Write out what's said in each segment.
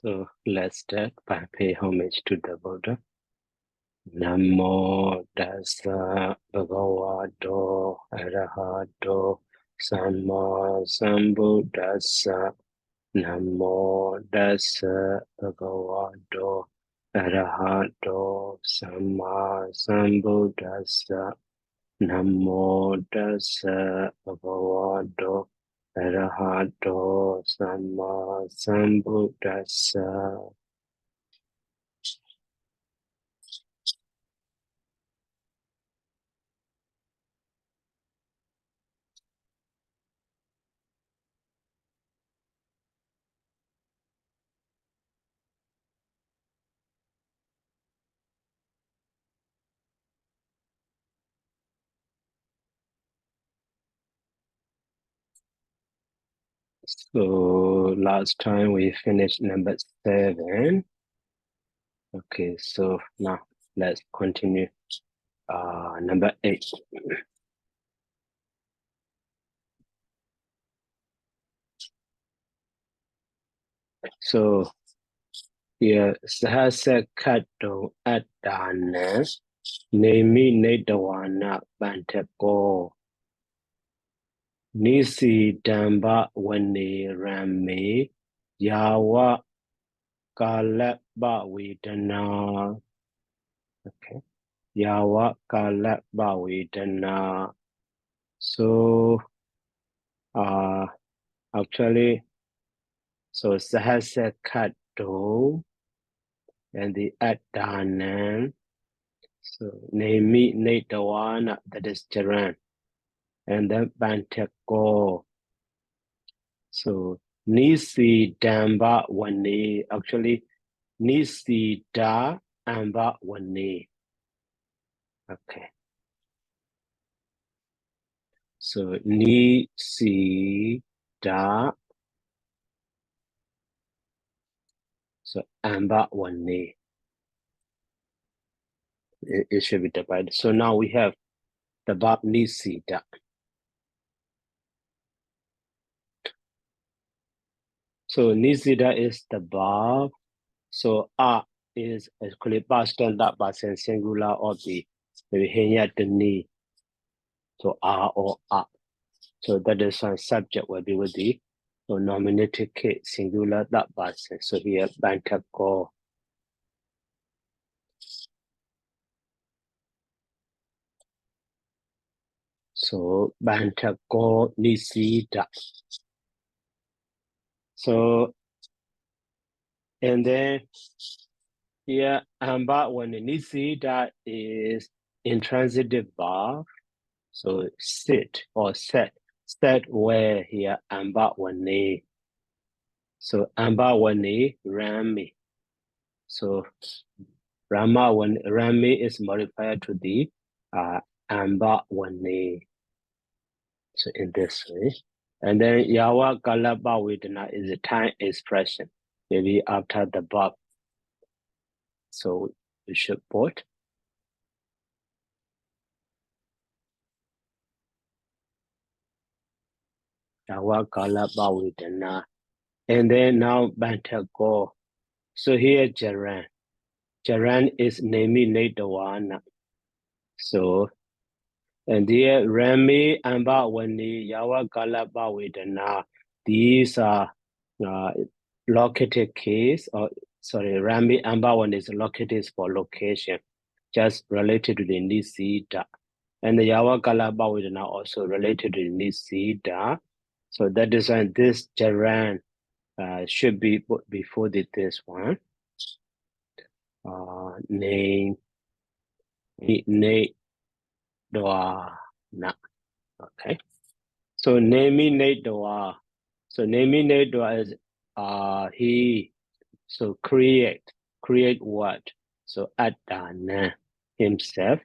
So let's start by pay homage to the Buddha. Namo Tassa Bhagavato Arahato Samma Sambuddhassa. Namo Tassa Bhagavato Arahato Samma Sambuddhassa. Namo Tassa Bhagavato Arahato Samma Sambuddhassa. So last time we finished number 7. Okay, so now let's continue. Number 8. So here Sahasa Kato Adana Nemi Nedawana Bantako Nisi Damba Wani Rami Yawa Kalaba Vedana. Okay. Yawa Kalaba Vedana. So actually, so Sahasa Kato and the Adana. So Nemi Nedawana, that is Jaran. And then Bantako. So Nisi Damba Wani, actually Nisi Da Amba Wani. Okay. So Nisi Da. So Amba Wani. It should be divided. So now we have the verb Nisi Da. So Nisida is the verb. So A is actually past tense, past tense singular or the maybe henya the ni. So A or A. So that is one subject will be with the so nominative case singular that past tense. So here Bantako. So Bantako Nisida. So and then here Amba when Nisida is intransitive verb. So sit or set. Set where here Amba Wane. So Amba Wane Rami. So Rami is modified to the Amba Wane. So in this way. And then Yawa Galaba Vedana is a time expression. Maybe after the verb. So we should put Yawa Galaba Vedana. And then now Bantako. So here Jaran. Jaran is Nemi Nedawana. So and here Rami Amba Wani Yawa Galaba Vedana. These are located case or sorry, Rami Amba Wani is located for location, just related to the Nisida. And the Yawa Galaba Vedana also related to the Nisida. So that is why this Jaran should be put before this one. Name Doa na. Okay. So Nemi Doa. So Nemi Doa is he. So create what? So Adana himself.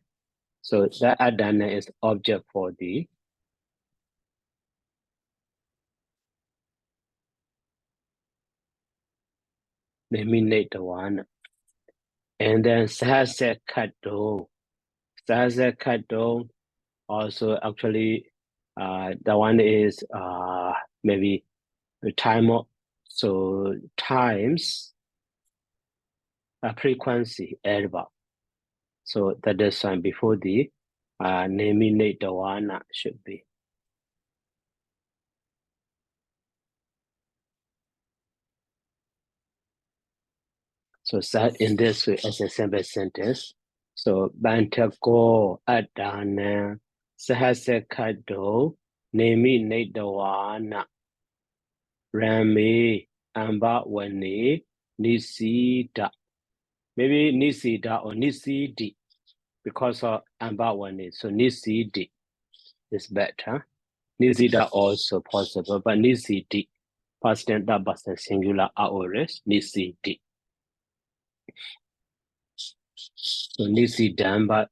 So that Adana is object for the Nemi Doa. And then Sase Kato. Sase Kato also actually the one is maybe the time of, so times frequency adverb. So that is before the nominate the one should be. So set in this way as a simple sentence. So Bantako Adana Sahasekado Nemi Nadawana Rami Amba Wani Nisida. Maybe Nisida or Nisidi because of Amba Wani. So Nisidi is better. Nisida also possible, but Nisidi. Past tense double singular aorist Nisidi. So Nisidamba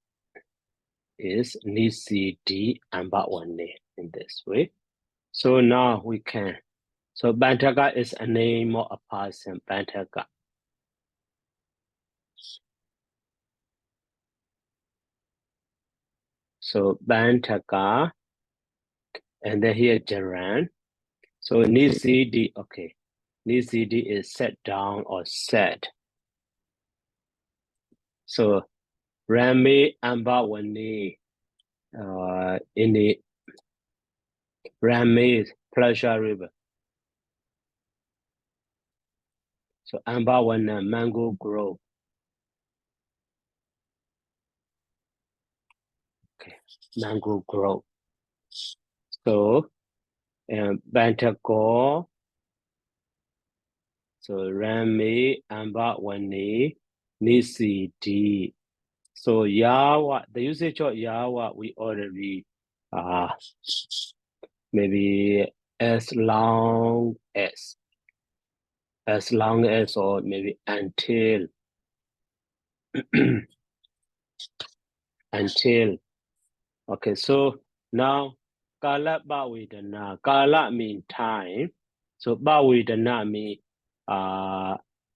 is Nisidi Amba Wani in this way. So now we can. So Bantaka is a name of a person, Bantaka. So Bantaka, and then here Jaran. So Nisidi, okay. Nisidi is set down or set. So Rami Amba Wani, in the Rami Pleasure River. So Amba Wana Mango Grove. Okay, Mango Grove. So Bantako. So Rami Amba Wani Nisidi. So Yawa, the usage of Yawa, we already maybe as long as or maybe until until. Okay, so now Kala Bawidana. Kala mean time. So Bawidana mean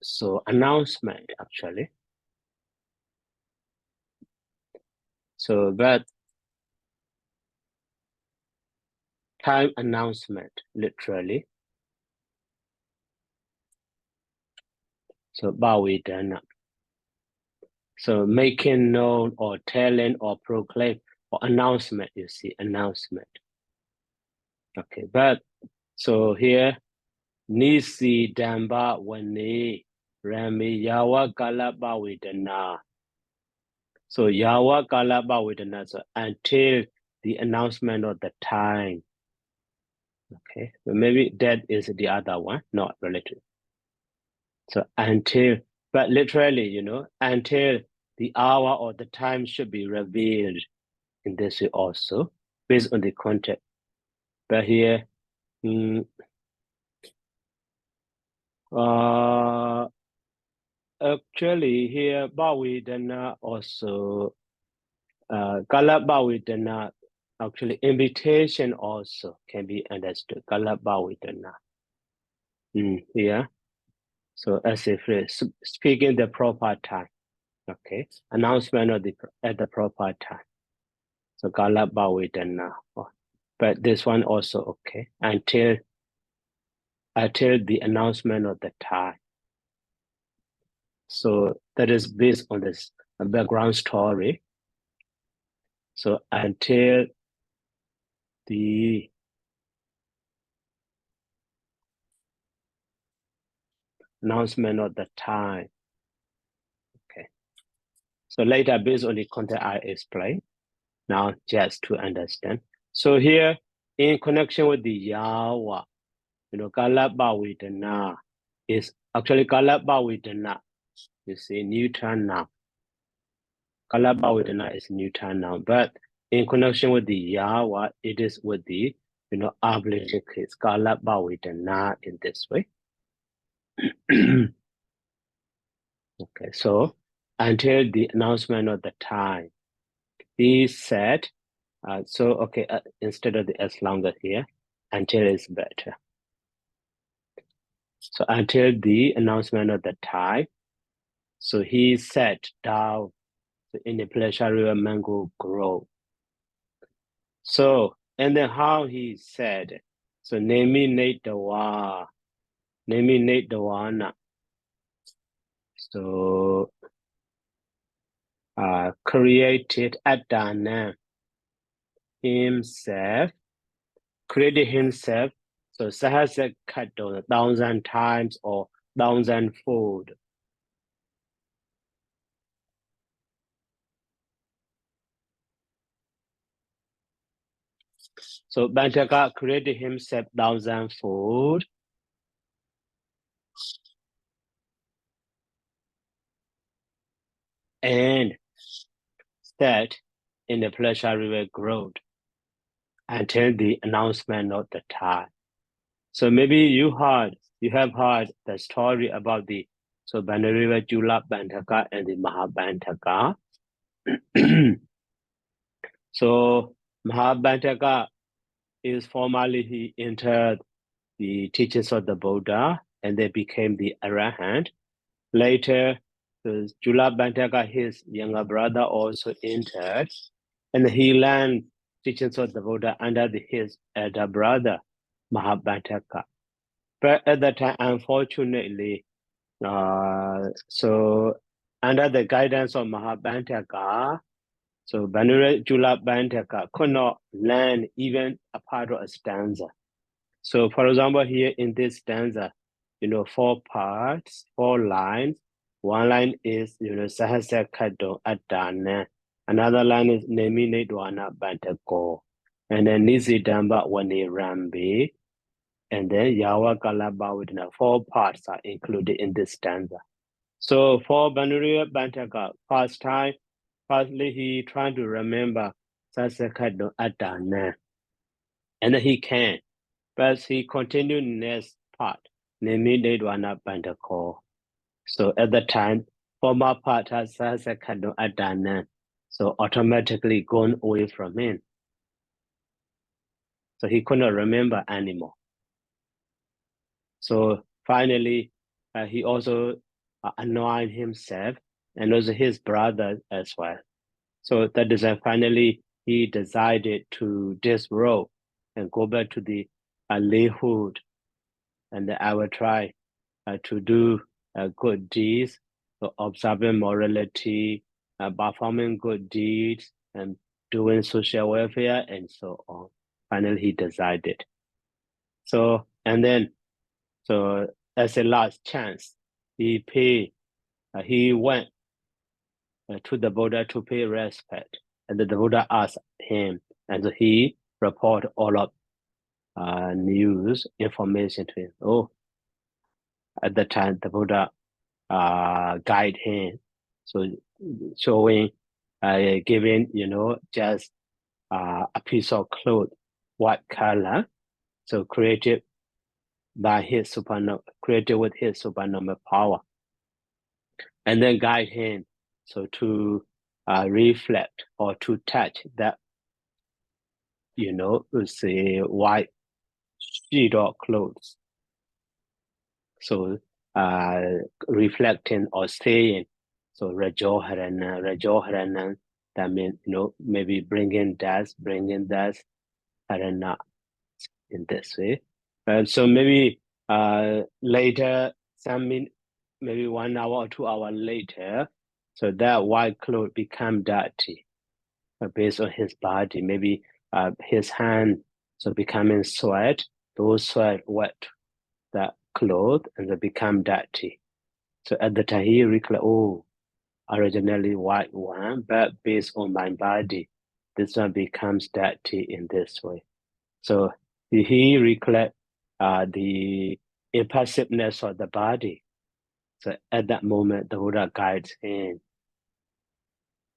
so announcement actually. So that time announcement literally. So Bawidana. So making known or telling or proclaim or announcement, you see, announcement. Okay, but so here, Nisi Damba Wani Rami Yawa Kalaba Widana. So Yawa Kalaba Widana, so until the announcement of the time. Okay, so maybe that is the other one, not related. So until, but literally, you know, until the hour or the time should be revealed in this way also, based on the context. But here, actually here, Bawidana also, Kala Bawidana, actually invitation also can be understood. Kala Bawidana. Yeah. So as a phrase, speaking the proper time. Okay. Announcement of at the proper time. So Kala Bawidana. But this one also okay. Until the announcement of the time. So that is based on this background story. So until the announcement of the time. Okay. So later, based on the content I explained, now just to understand. So here, in connection with the Yawa, you know, Kalabawidana is actually Kalabawidana. You see, Newton now. Kalabawidana is Newton now, but in connection with the Yawa, it is with the, you know, obligate case, Kalabawidana in this way. Okay, so until the announcement of the time, he said, so okay, instead of the as longer here, until is better. So until the announcement of the time, so he sat down in the pleasure river mango grove. So, and then how he said, so nominate the one. So created Adana himself, created himself. So Sahasra cut 1,000 times or 1,000-fold. So Bantaka created himself 1,000-fold. And sat in the Pleasure River Grove until the announcement of the time. So maybe you have heard the story about the Banariva Jula Bantaka and the Mahabantaka. So Mahabantaka is formally he entered the teachings of the Buddha and they became the Arahant. Later, the Jula Bantaka, his younger brother, also entered and he learned teachings of the Buddha under his elder brother, Mahabantaka. But at that time, unfortunately, so under the guidance of Mahabantaka, so Banura Jula Bantaka could not learn even a part of a stanza. So for example, here in this stanza, 4 parts, 4 lines. One line is, Sahasya Kado Adana. Another line is Nemi Nedwana Bantako. And then Nisi Damba Wani Rambi. And then Yawa Kalabawidna. 4 parts are included in this stanza. So for Banuria Bantaka, firstly he trying to remember Sahasya Kado Adana. And then he can. But he continued next part, namely Nedwana Bandako. So at the time, former part has a kind of Adana, so automatically gone away from him. So he couldn't remember anymore. So finally, he also annoyed himself and also his brother as well. So that is finally he decided to disrobe and go back to the Lehud, and I will try to do good deeds, so observing morality, performing good deeds, and doing social welfare, and so on. Finally, he decided. So, and then, so as a last chance, he went to the Buddha to pay respect. And the Buddha asked him, and so he reported all of news information to him. Oh, at the time, the Buddha guide him. So showing, giving, just a piece of cloth, white color. So created by his supernova, created with his supernova power. And then guide him so to reflect or to touch that, say white sheet or clothes. So reflecting or saying, so Rajoharana, that means, maybe bringing that, Harana in this way. So maybe later, maybe 1 hour or 2 hours later, so that white cloth become dirty based on his body. Maybe his hand, so becoming sweat, those sweat wet that cloth and they become dirty. So at the time he recollect, oh, originally white one, but based on my body, this one becomes dirty in this way. So he recollect the impassiveness of the body. So at that moment, the Buddha guides him.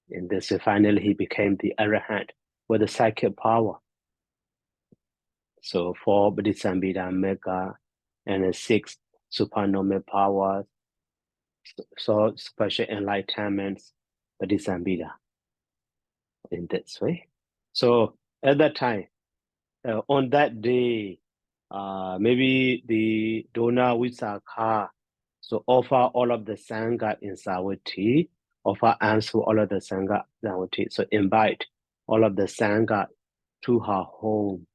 In this way, finally he became the Arahant with the psychic power. So 4 Bodhisambhida Mega and the 6 supernormal powers, so special enlightenments, Bodhisambhida in this way. So at that time, on that day, maybe the Dona Visakha, so offer all of the Sangha in Savatthi, offer answer all of the Sangha in Savatthi. So invite all of the Sangha to her home.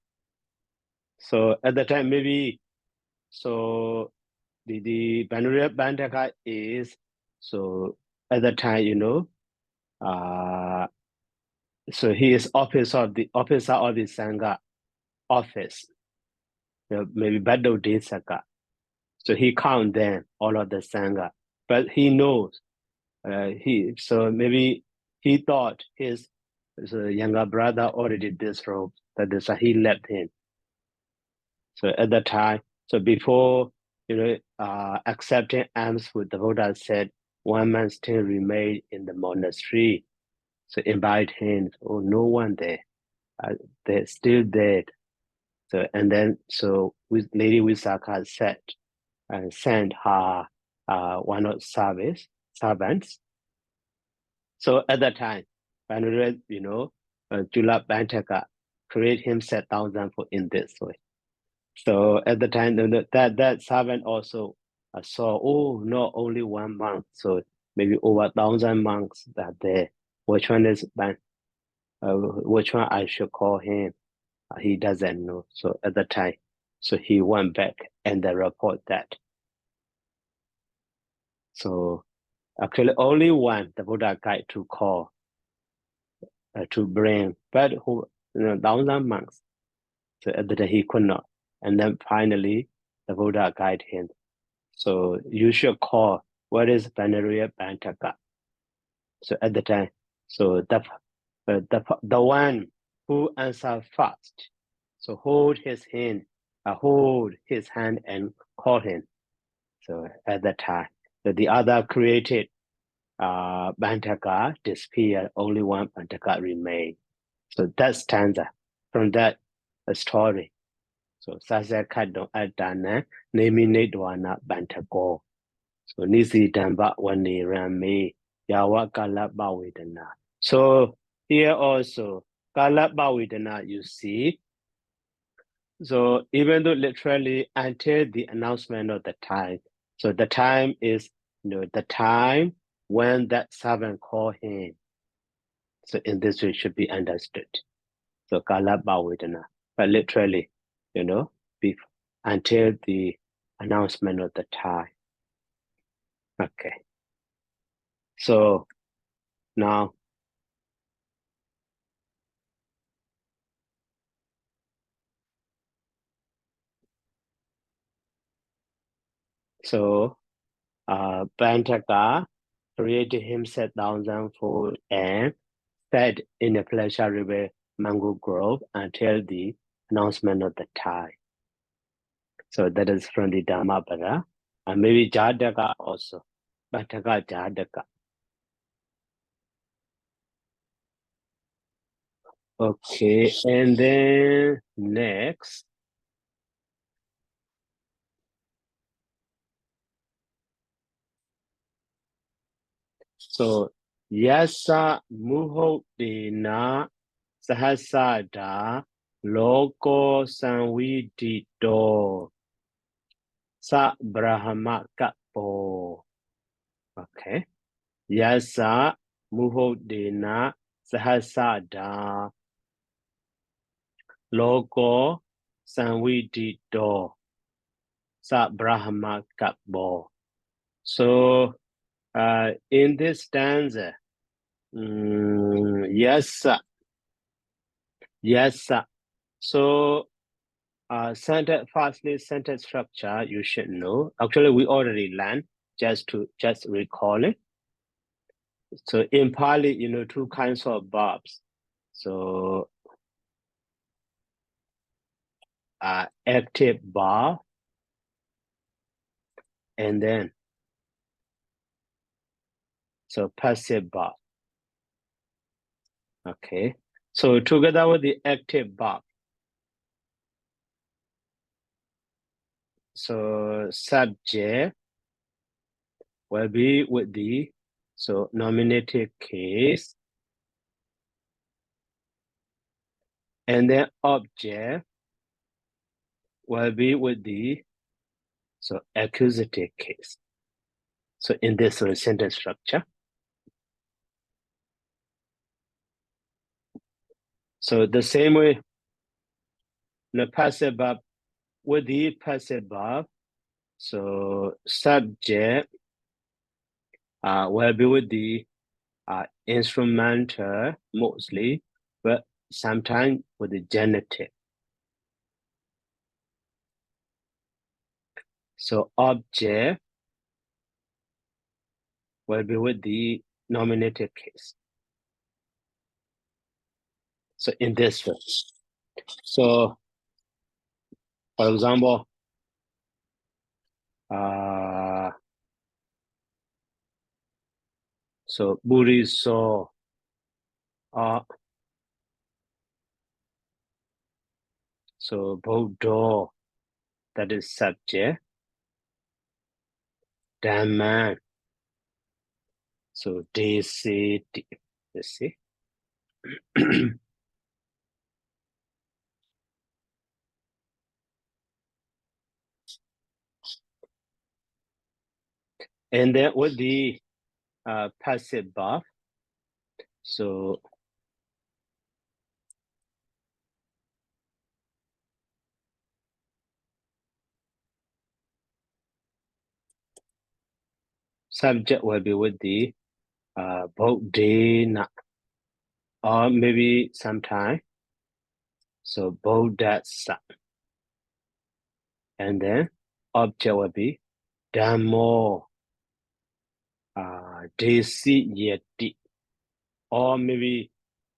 So at the time, maybe, so the Banuria Bandaka is So at the time, so he is officer of the Sangha office, maybe Bado Desaka. So he count them, all of the Sangha. But he knows, so maybe he thought his younger brother already disrobed, that is why he left him. So at the time, so before, accepting alms food, the Buddha said, one man still remained in the monastery. So invite him, oh, no one there. They're still dead. So, and then, with Lady Visakha said, and sent her one of servants. So at that time, Panurad, Jula Bantaka create him set thousand for in this way. So at the time, that servant also saw, oh, not only one monk, so maybe over 1,000 monks that there. Which one is which one I should call him? He doesn't know. So at the time, so he went back and they report that. So actually, only one the Buddha guide to call to bring, but who 1,000 monks. So at the time he could not, and then finally the Buddha guide him. So you should call what is Venerable Bantaka. So at the time, so the one who answer fast, so hold his hand and call him. So at that time, the other created Bantaka disappeared, only one Bantaka remained. So that stanza from that story. So Sasakado Adana, Nemi Nedwana Bantako. So Nisi Damba Wani Rame, Yawa Kalabawidana. So here also, Kalabawidana, you see. So even though literally until the announcement of the time, so the time is the time when that servant called him. So in this way should be understood. So Kalabawidana. But literally, until the announcement of the time. Okay. So now, Bantaka created himself thousandfold and fed in the pleasurable mango grove until the announcement of the time. So that is from the Dhammapada. And maybe Jadaka also. Bantaka Jadaka. Okay, and then next. So Yasa Muhodena Sahasada Logo Sanvidito Sa Brahma Kapo. Okay. Yasa Muhodena Sahasada Logo Sanvidito Sa Brahma Kapo. So in this stanza, yes. So sentence structure you should know. Actually, we already learned. Just recall it. So in Pali, two kinds of verbs. So active verb, and then so passive verb. Okay. So together with the active verb, so subject will be with the nominative case, and then object will be with the accusative case. So in this sentence structure. So the same way, the passive verb with the passive verb, so subject will be with the instrumental mostly, but sometimes with the genitive. So object will be with the nominative case. So in this way. So for example, so Buddhi saw so Buddha, that is subject, Dhamma, so DC, you see. And then with the passive verb, so subject will be with the Bodhina, or maybe sometime, so Bodhasa. And then object will be Dhammo, Desi Yeti, or maybe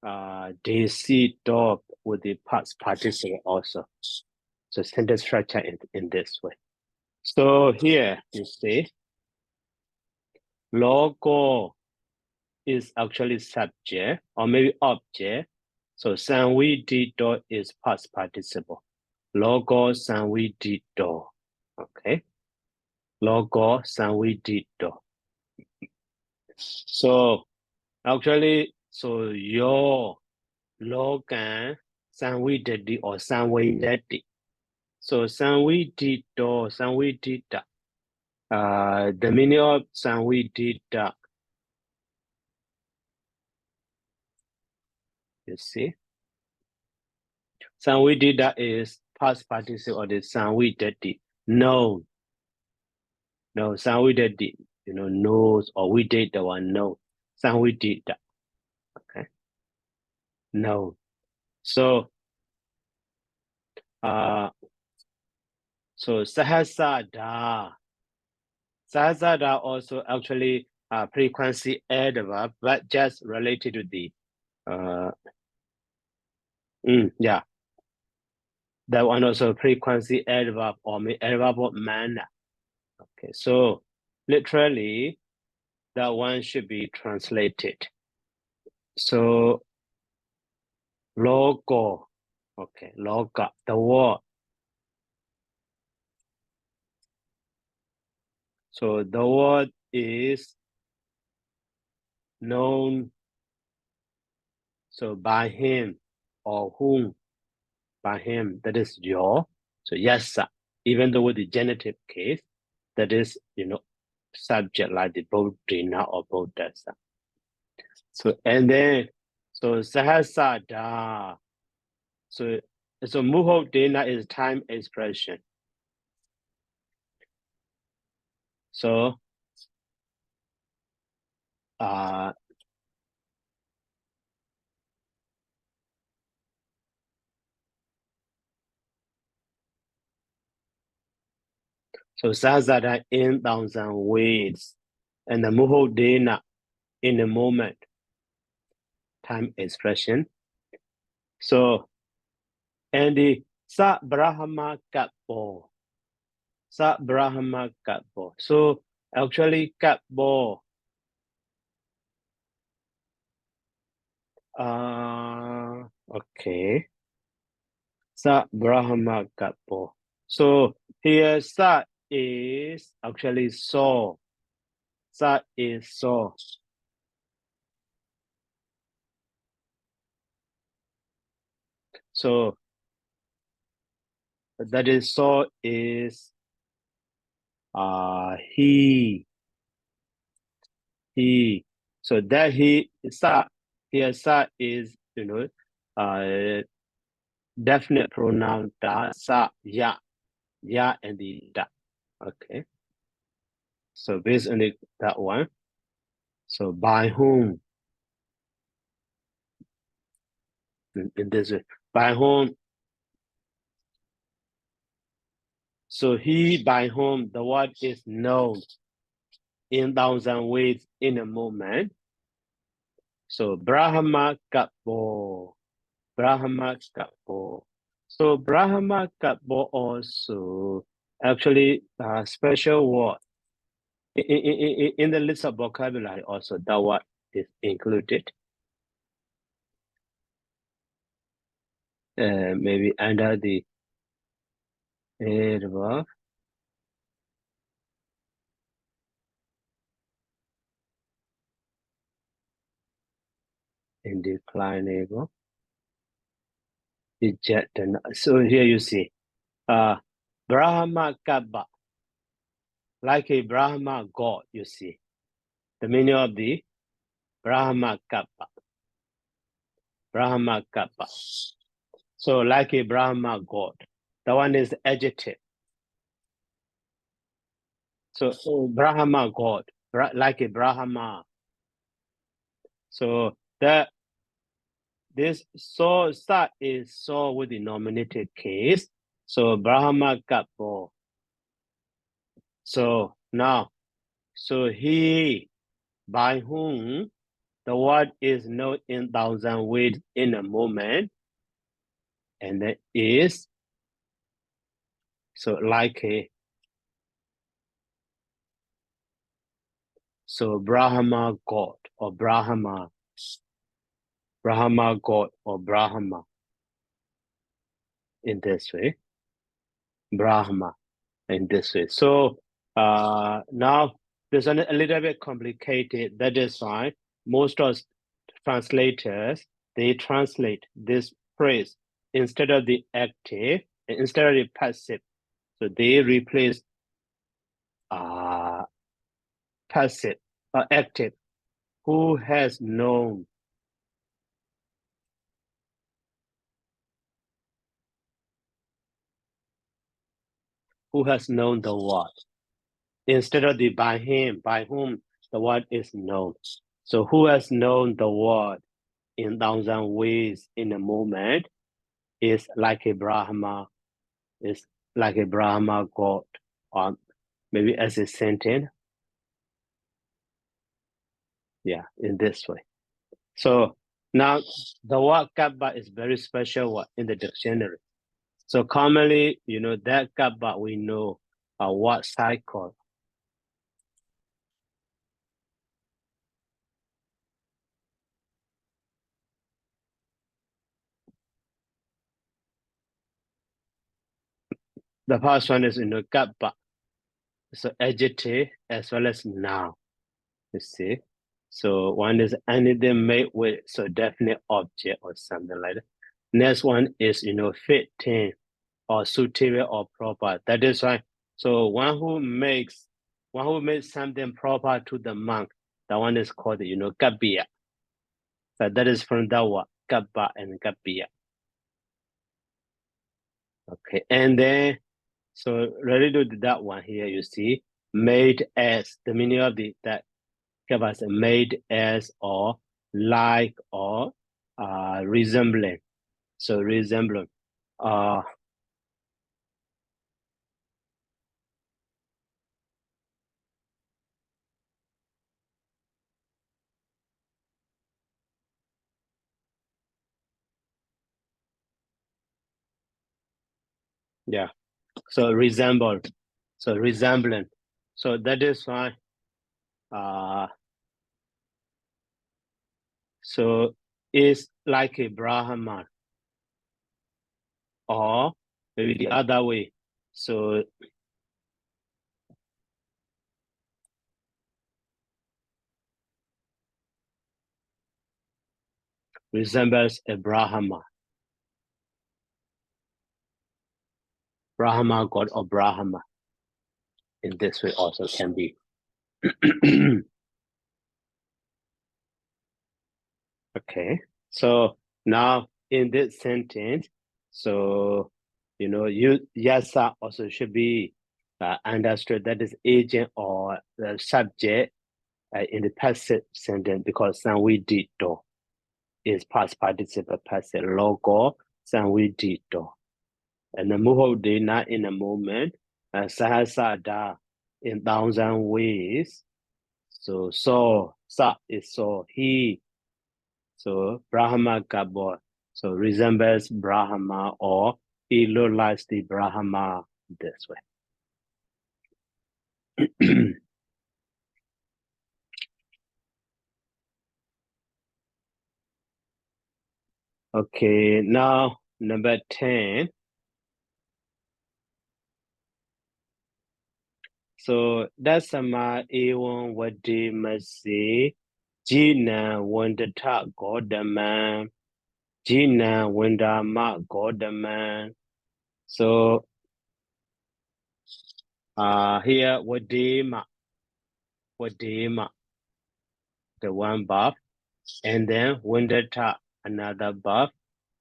Desi Dog with the past participle also. So sentence structure in this way. So here you see, logo is actually subject or maybe object. So sanvidito is past participle. Logo sanvidito. Okay. Logo sanvidito. So actually, so your logan sanviditi or sanvidati. So sanvidito, sanvidita. The meaning of sanvidita, you see. Sanvidita is past participle of the sanvidati, known. No, sanvidati, knows, or we did the one, no. Sanvidita, okay. No. So, sahasada. Sahasada also actually frequency adverb, but just related to the, yeah. That one also frequency adverb or adverb of manner. Okay, so literally that one should be translated. So logo, okay, logo, the word. So the word is known, so by him or whom, by him, that is your. So yes, sir. Even though with the genitive case, that is, subject like the Bodhina or Bodhasa. So, and then, so sahasada. So muhodena is time expression. So, so sahasada in 1,000 ways, and the muhodena in the moment, time expression. So, and the sa brahma kapo. Sa brahma kapo. So actually kapo. Okay. Sa brahma kapo. So here sa is actually so. Sa is so. So that is so is he. So that he sa here sa is definite pronoun da sa ya and the da. Okay. So based on that one. So by whom? In this way. By whom? So he by whom the word is known in thousand ways in a moment. So Brahma Kappo. Brahma Kappo. So Brahma Kappo also actually a special word. In the list of vocabulary also that word is included. Maybe under the verb indeclinable. So here you see, Brahma Kappa, like a Brahma god, you see. The meaning of the Brahma Kappa. Brahma Kappa. So like a Brahma god. The one is adjective. So Brahma god, like a Brahma. So this so start is so with the nominated case. So Brahma Kappa. So now, so he by whom the word is known in thousand ways in a moment, and that is so like a so Brahma God or Brahma God or Brahma in this way, Brahma in this way. So now this is a little bit complicated. That is why most of translators they translate this phrase instead of the active, instead of the passive. So they replace passive or active. Who has known? Who has known the word? Instead of the by him, by whom the word is known. So who has known the word in thousand ways in a moment is like a Brahma, is like a Brahma god, or maybe as a sentence. Yeah, in this way. So now the word kappa is very special word in the dictionary. So commonly, that kappa we know what cycle. The first one is kappa. So adjective as well as noun. You see. So one is anything made with so definite object or something like that. Next one is fitting or suitable or proper. That is why. So one who makes something proper to the monk, that one is called kabiya. So that is from that one, kabba and kabiya. Okay, and then so related to that one here, you see made as the meaning of that give us made as or like or resembling. So resembling. Uh, yeah. So resemble. So resembling. So that is why. So it's like a Brahman or maybe the other way. So resembles a Brahma. Brahma god or Brahma. In this way also can be. Okay. So now in this sentence, so yasa also should be understood. That is agent or the subject in the passive sentence because sanvidito is past participle passive logo sanvidito. And the muhodde not in a moment, sahasada in 1,000 ways. So sa is so he. So Brahma Gabor, so resembles Brahma or he looks like the Brahma this way. Okay, now number 10. So that's sama ewan wadi masi jina wandata godaman jina wandama godaman. So here wadima the one buff, and then wandata another buff,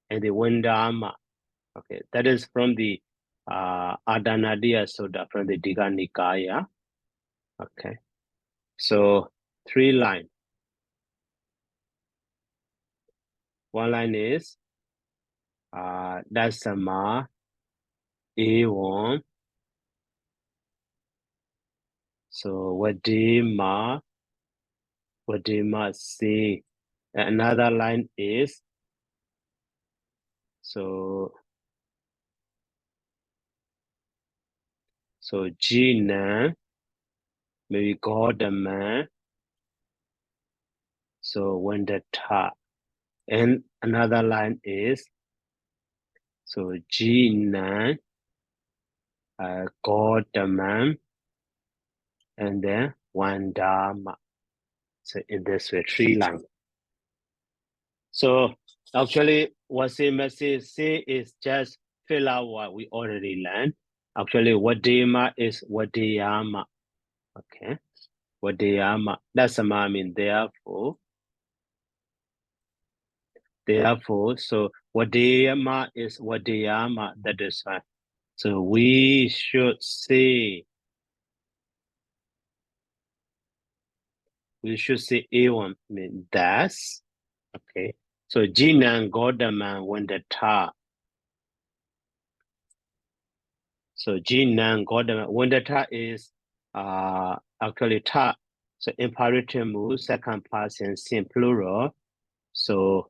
and the wandama. Okay, that is from the Adanadia Sutta from the Digha Nikaya. Okay, so 3 lines. One line is Dasama A1. So Vadima C. Another line is so Jina, maybe Godama. So when the ta. And another line is so Jina Godama, and then Wandama. So in this way, 3 lines. So actually, what C is just fill out what we already learned. Actually, Wadima is Wadiyama. Okay, Wadiyama. That's I mean therefore. Therefore, so Wadiyama is Wadiyama. That is fine. So we should say A1 mean that's okay. So Jinan Godaman when the ta. So Jinan Godaman when the ta is actually ta. So imperative mood, second person, sim plural. So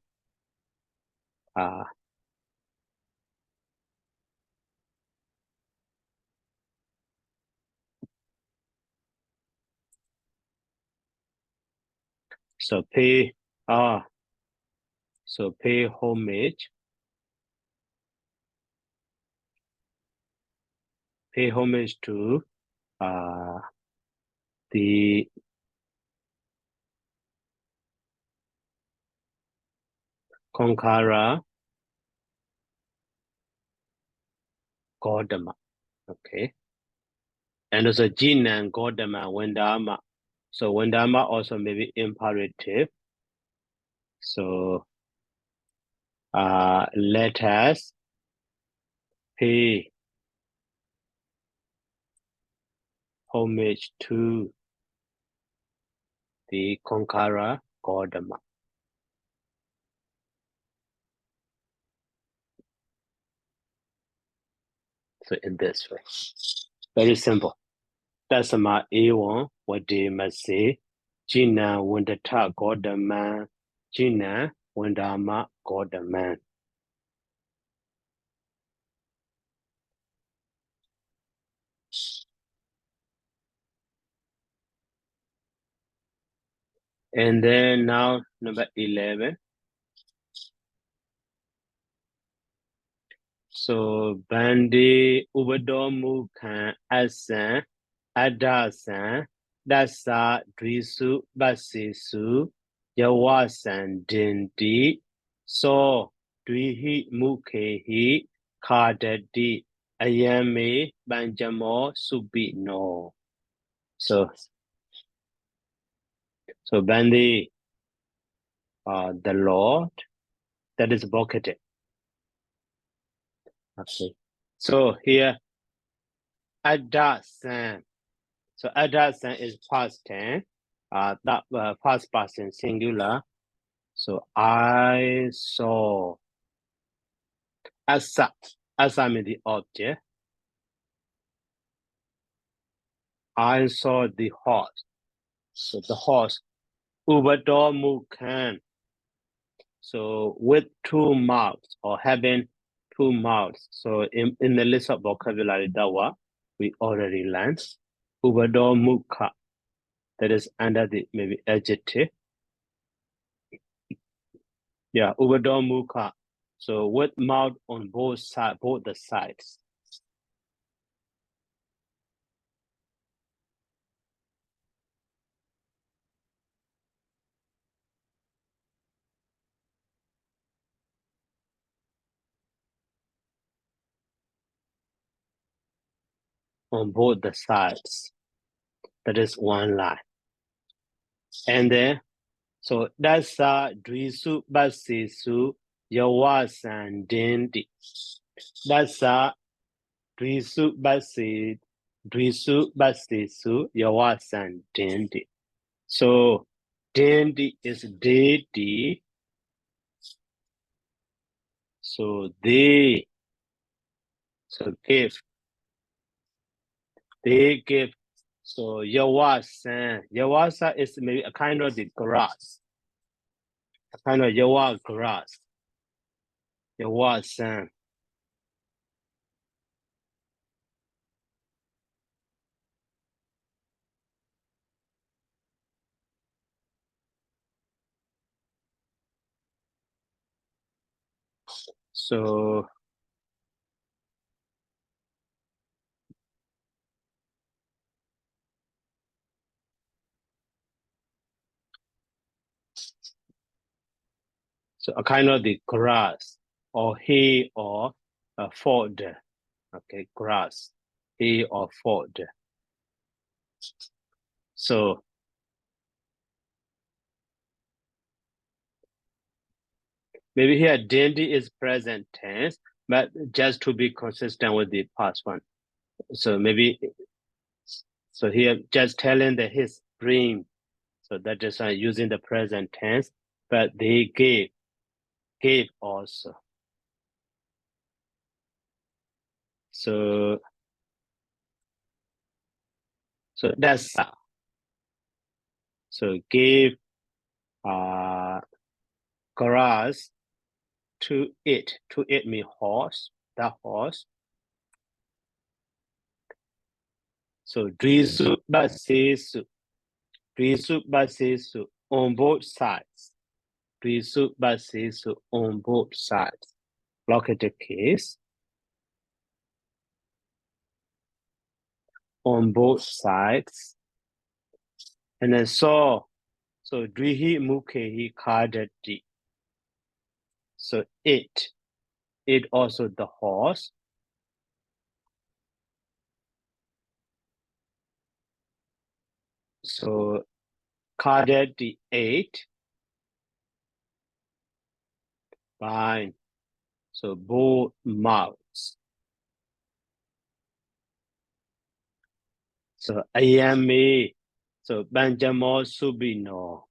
so pay homage. Pay homage to the conqueror Gautama. Okay. And also Jinan Gautama Wendama. So Wendama also may be imperative. So let us pay homage to the conqueror Gautama. So in this way. Very simple. That's my A1, what they must say. Jina Wendata Gautama. Jina Wendama Gautama. And then now number 11. So Bandi Ubadomu Kan Asan Adasan Dasa Drisu Basisu Yawasan Dindi So Dwihi Mukhehi Kadadi Ayame Banjamo Subino. So Bandi the Lord, that is vocative. Okay. So here Adasan. So Adasan is past tense. that first person singular. So I saw as I mean the object. I saw the horse. So the horse. Ubado Mukan. So with two mouths or having two mouths. So in the list of vocabulary that we already learned. Ubado Muka. That is under the maybe adjective. Yeah, Ubado Muka. So with mouth on both sides, both the sides. On both the sides. That is one line. And then, so that's Drisu Basisu Yawasan Dindi. That's Drisu Basisu Yawasan Dindi. So Dindi is Dedi. So they, so give. They give. So Yawasan. Yawasa is maybe a kind of the grass. A kind of Yawa grass. Yawasan. So a kind of the grass or hay or fodder. Okay, grass, hay or fodder. So maybe here dandy is present tense, but just to be consistent with the past one. So maybe, so here just telling that his dream. So that is using the present tense, but they gave also. So that's so gave grass to it. To it mean horse, that horse. So drisu basesu. Drisu basesu on both sides. Drisu basesu on both sides. Look at the case. On both sides. And then so drihi mukehi kadati. So it also the horse. So kadati ate. Fine. So both mouths. So ayame. So banjamo subino.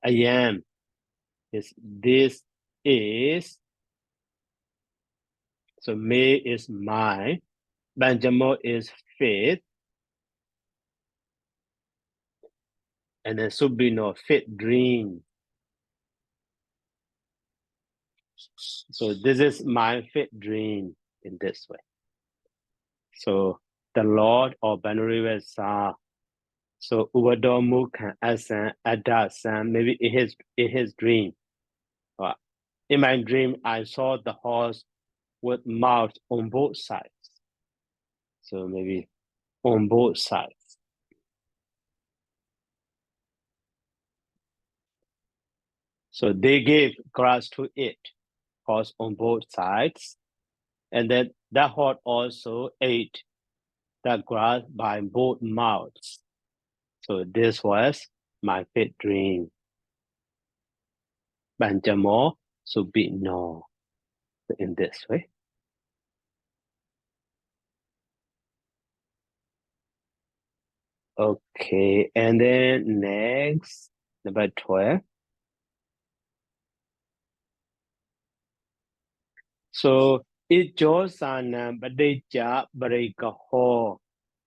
I am is this is. So me is mine. Banjamo is faith. And then subino fit dream. So this is my fit dream in this way. So the Lord or Banuri Sa. So Uwadomu can asan adasan maybe in his dream. In my dream, I saw the horse with mouth on both sides. So maybe on both sides. So they gave grass to it, horse on both sides. And then that horse also ate that grass by both mouths. So this was my pet dream. Banjamo subino in this way. Okay, and then next, number 12. So, ijo sanam padeja barikaho.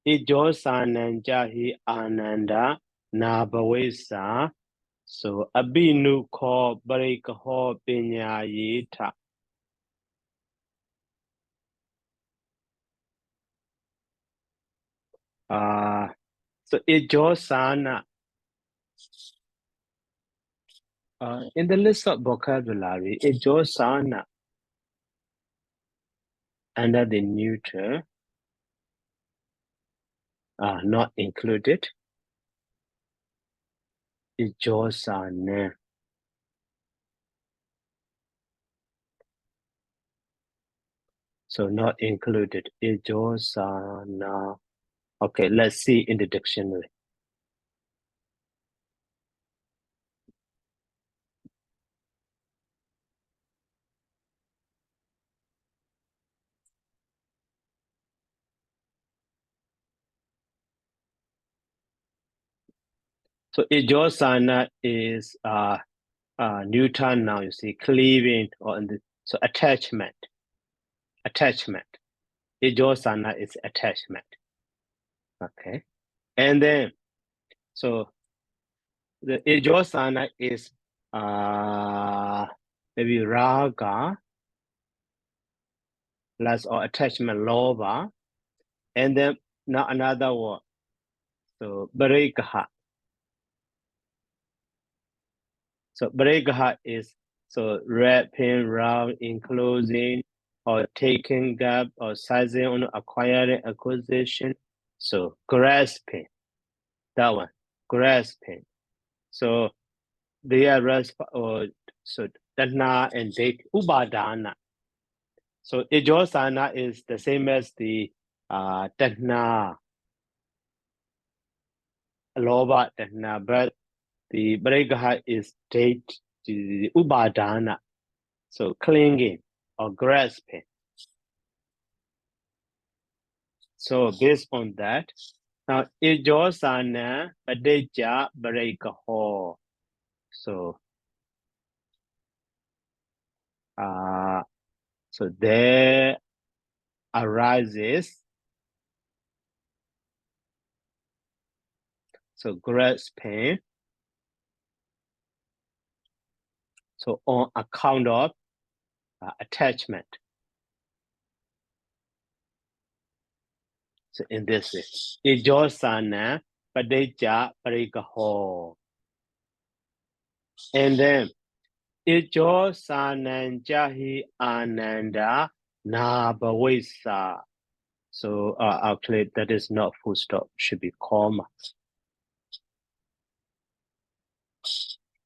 Ijo sanam jahi ananda nabawesa. So, abinu ko barikaho pinyayita. So ijo sana. In the list of vocabulary, ijo sana under the neuter not included. Ijo sana. So not included. Ijo sana. Okay, let's see in the dictionary. So ijo sana is neuter noun. You see, cleaving or so attachment. Attachment. Ijo sana is attachment. Okay, and then so the ijo sana is maybe raga plus or attachment lova, and then now another one. So breakha. So breakha is so wrapping around, enclosing, or taking up, or sizing on acquiring, acquisition. So grasping, that one, grasping. So they are or so dana and date ubadana. So ijosana is the same as the dana, loba dana, but the bregaha is date the ubadana. So clinging or grasping. So based on that, now ijosana padeja bregaho. So so there arises so grasping. So on account of attachment. So in this is ijosana padeja bregaho. And then ijo sananjahi ananda nabawesa. So actually that is not full stop, should be comma.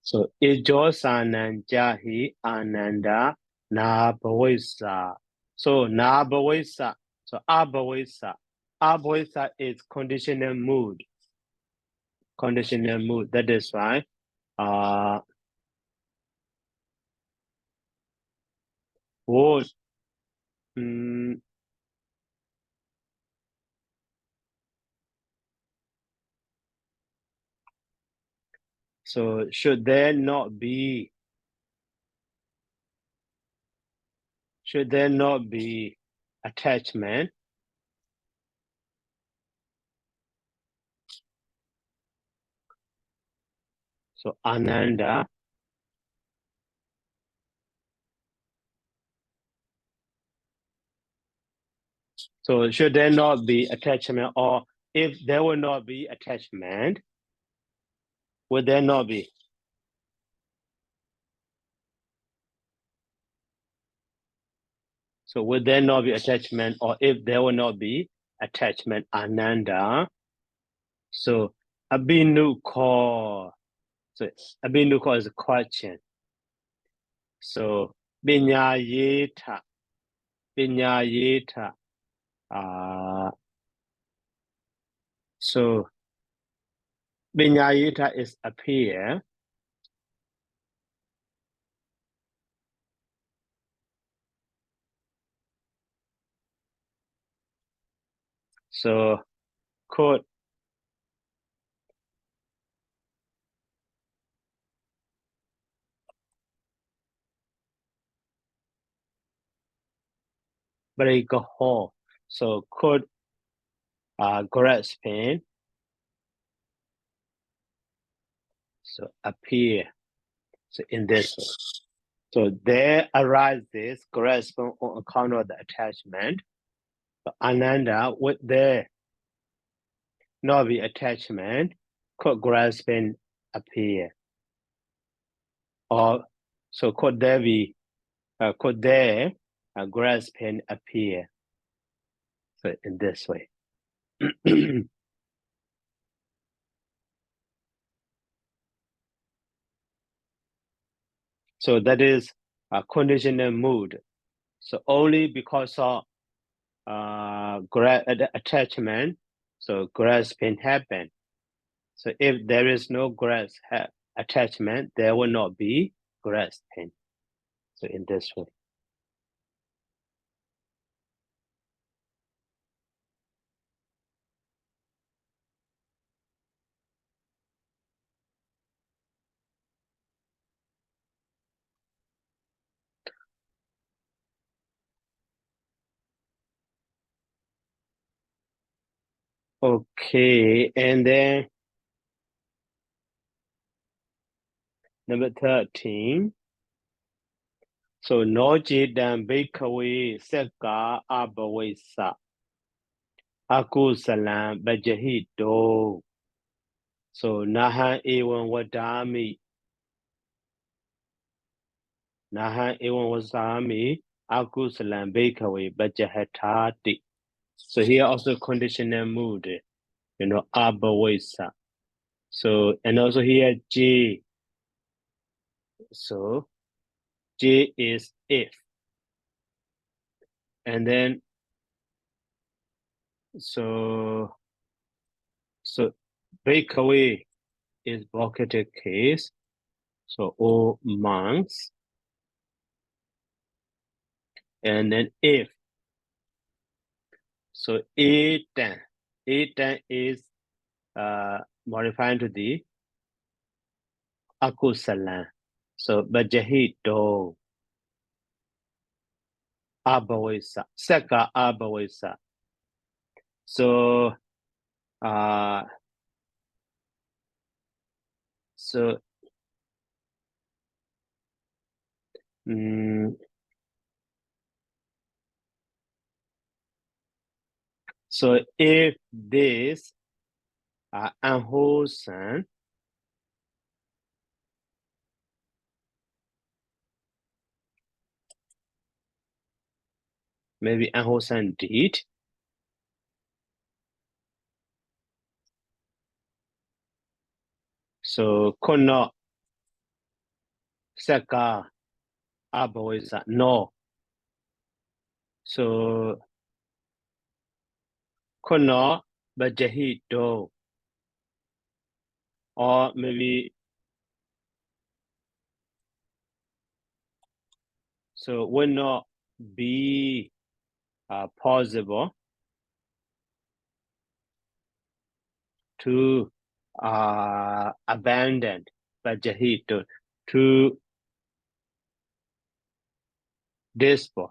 So ijo sananjahi ananda nabawesa. So nabawesa. So abawesa. Abawesa is conditional mood. Conditional mood. That is why would so should there not be attachment? So ananda. So should there not be attachment, or if there will not be attachment, would there not be? So would there not be attachment, or if there will not be attachment, ananda? So abinu ko. So abinu ko is a question. So binyayeta. Binyayeta. So binyayeta is appear. So quote break a hole. So could grasping so appear. So in this way. So there arises grasping on account of the attachment. So Ananda, would there not be attachment, could grasping appear? Or so could there be could there grasping appear? So in this way. So that is a conditional mood. So only because of attachment, so grasping happen. So if there is no attachment, there will not be grasping. So in this way. Okay, and then number 13. So no jidan bhikkhave sekka abhavesa akusalam bajahito. So naha evam vadami. Naha evam vasami akusalam bhikkhave bajahatati. So here also conditional mood, abhavesa. So, and also here J. So J is if. And then so break away is bracketed case. So all months. And then if. So A10. A10 is modified to the akusalan. So bajahito abhavesa. Seka abhavesa. So so so if this unwholesome, maybe unwholesome deed, so could not saka abhavesa, no. So could not bajahito, or maybe so will not be possible to abandon bajahito, to dispose,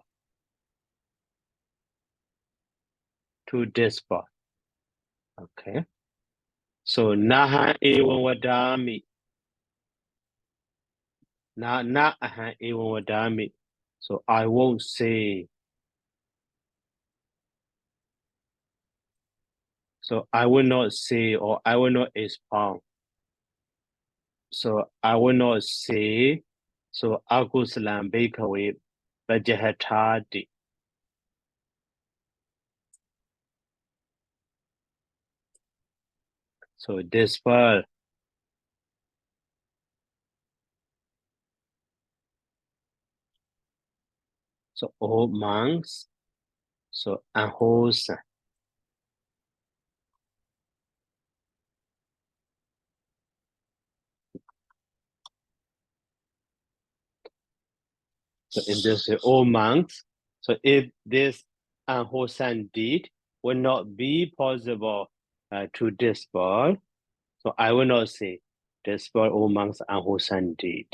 okay. So naha evam vadami, na aha evam vadami. So I won't say. So I will not say, or I will not expound. So I will not say. So akusalam bhikkhave bajahatati. So dispel. So all monks. So unwholesome. So in this way, all monks. So if this unwholesome deed will not be possible to dispel, so I will not say dispel all monks unwholesome deed.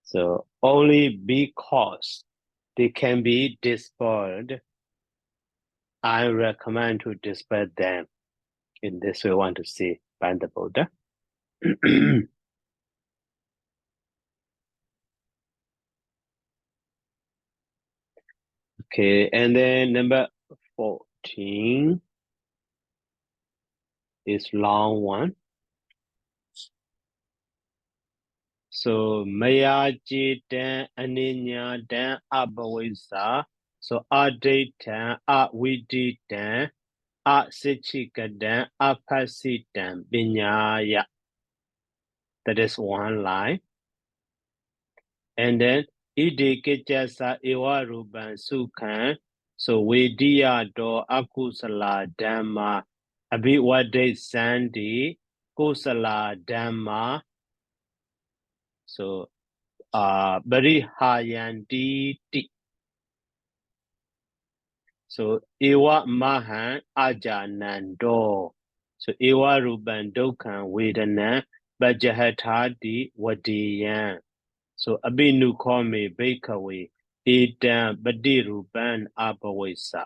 So only because they can be dispelled. I recommend to dispel them. In this way, we want to see by the Buddha. Okay, and then number 14 is long one. So maya jitan aninyadan abhavisa. So adaitan aviditan asichikadan apasitan binyaya. That is one line. And then idikijasa ewa ruban sukhan. So vediya do akusala dhamma abhiwadai sandi kusala dhamma. So Barihayanti ti. So Ewa Mahan Ajanando. So Ewa Ruban Dokhan Vedana Bajahatadi Wadiyan. So Abinu Kome Bakawe Edan Badi Ruban Abawesa.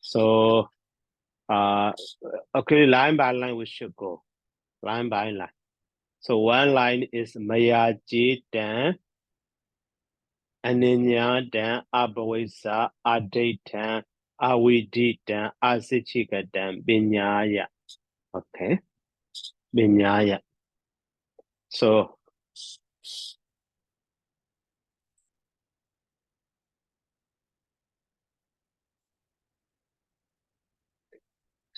So okay, line by line we should go. Line by line. So one line is Mayajitan Aninyadan Abawesa Adaitan Aviditan Asichikadan Binyaya. Okay. Binyaya. So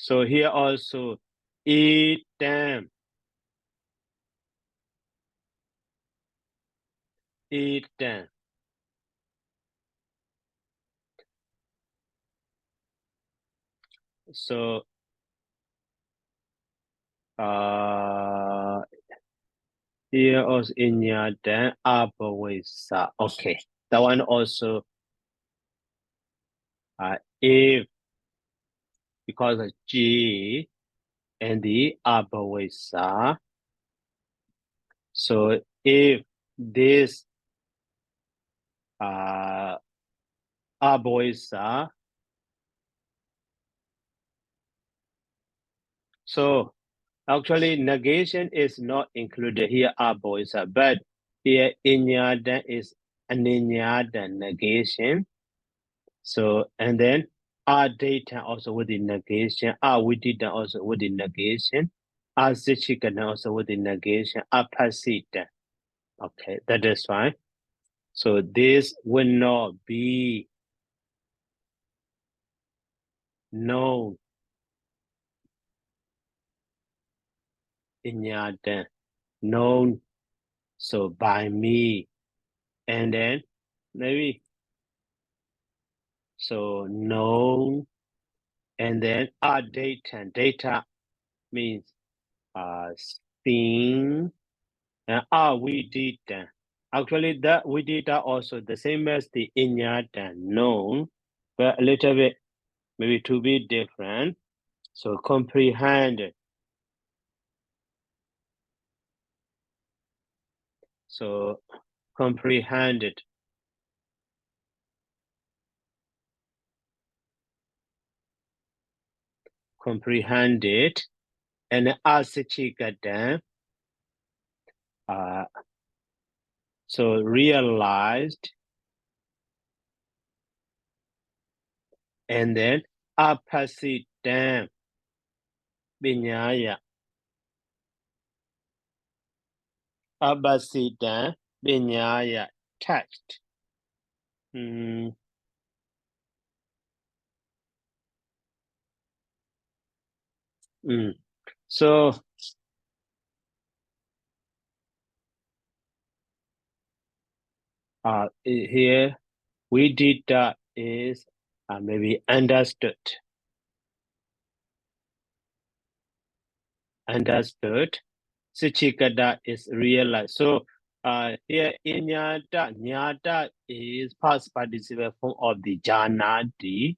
here also eatam. Eatam. So here also Inyadan Abawesa. Okay. That one also if because of G and the Abawesa. So if this Abawesa, so actually negation is not included here Abawesa, but here Inyadan is Aninyadan negation. So and then our data also with the negation, our widita also with the negation, our zichikan also with the negation, our pasita. Okay, that is fine. So this will not be known in Yadan, known so by me. And then maybe so known and then our data. Data means seen and we did actually that we did also the same as the Inyat known, but a little bit maybe to be different. So comprehend. So comprehended. Comprehended and asichikadan. So realized and then apasitam binyaya. Abasitam binyaya touched. So here we did that is maybe understood. Understood. Sichikada is realized. So here inyata, nyata is past participle form of the janati.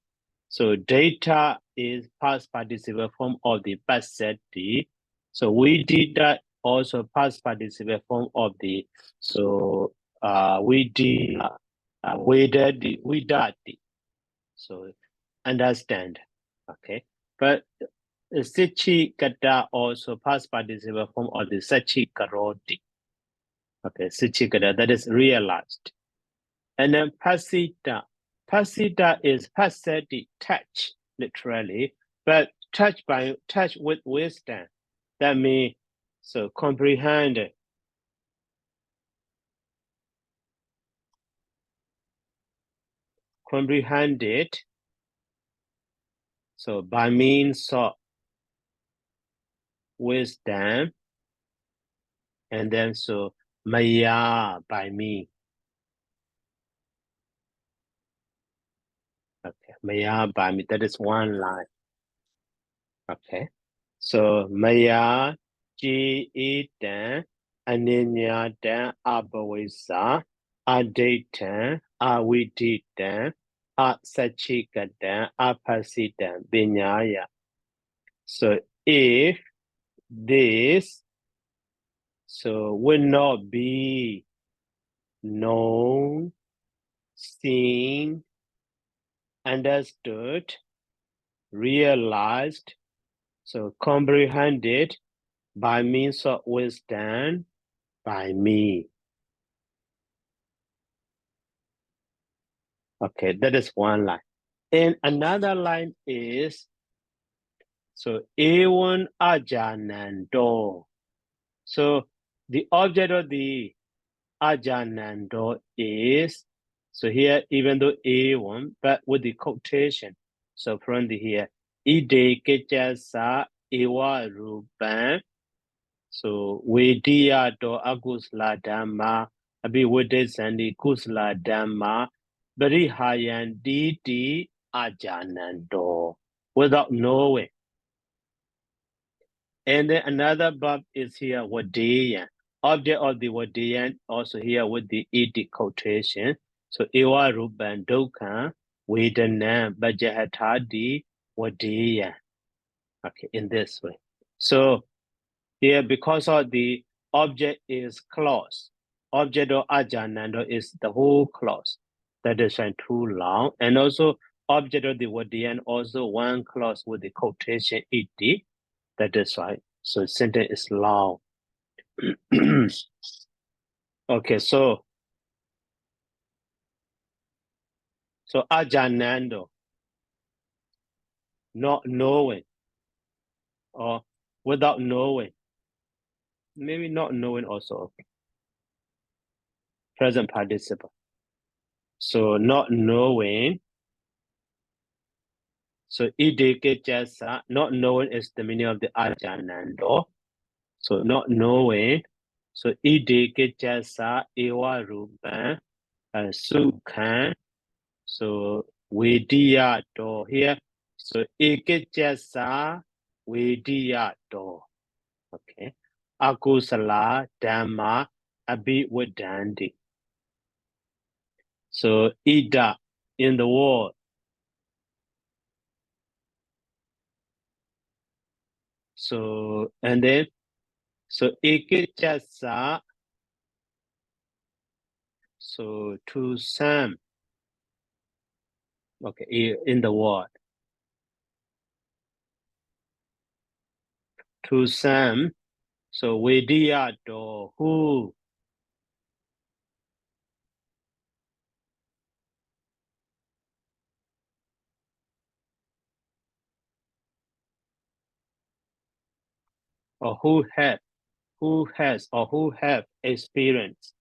So data is past participle form of the pasati. So we did that also past participle form of the, so we did Vidati. So understand. Okay. But Sichi Kata also past participle form of the Sachi Karoti. Okay, Sichi Kata, that is realized. And then Pasita. Pasita is pasati, touch, literally, but touch with wisdom. That means so comprehend it. So by means of wisdom, and then so maya by me. Okay, maya by me. That is one line. Okay. So maya ji etan aninyatan abawisa adaitan aviditan asachikatan apasitan binyaya. So if this so will not be known, seen, understood, realized, so comprehended by means of wisdom by me. Okay, that is one line. And another line is so Ewan Ajanando. So the object of the Ajanando is so here even though Ewan, but with the quotation. So from the here Ide Kechasa Ewa Ruban. So Vediya to Agusla Dhamma Abhiwadesandi Kusla Dhamma Barihayan Diti Ajanando without knowing. And then another verb is here Vadiyan. Object of the Vadiyan also here with the iti quotation. So Ewa Ruban Dokha Vedanam Bajahatadi Vadiyan. Okay, in this way. So here, because of the object is clause, object of ajanando is the whole clause. That is why too long. And also object of the Vadiyan also one clause with the quotation ed. That is why. So sentence is long. Okay, so ajanando, not knowing or without knowing. Maybe not knowing also. Present participle. So not knowing. So idikejasa, not knowing is the meaning of the ajanando. So not knowing. So idikejasa ewa rupan sukhan. So vediyato here. So ikejasa vediyato. Okay. Akusala dhamma abhiwadandi. So ida in the world. So and then so ikejasa. So to some. Okay, in the world. To some. So vediyato who. Or who have or who have experience.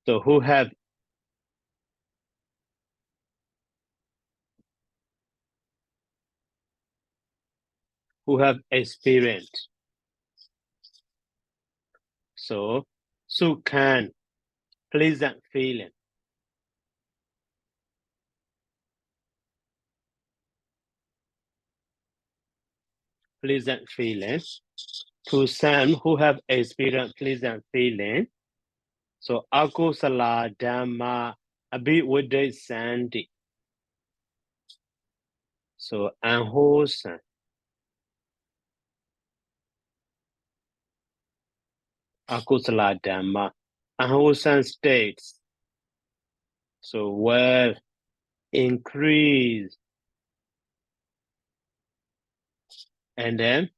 So who have experience. So sukhan, pleasant feeling. pleasant feeling. To some who have experienced pleasant feeling. So akusala dhamma abhiwuddhe santi. So unwholesome. Akusala dhamma, unwholesome states. So will increase. And then,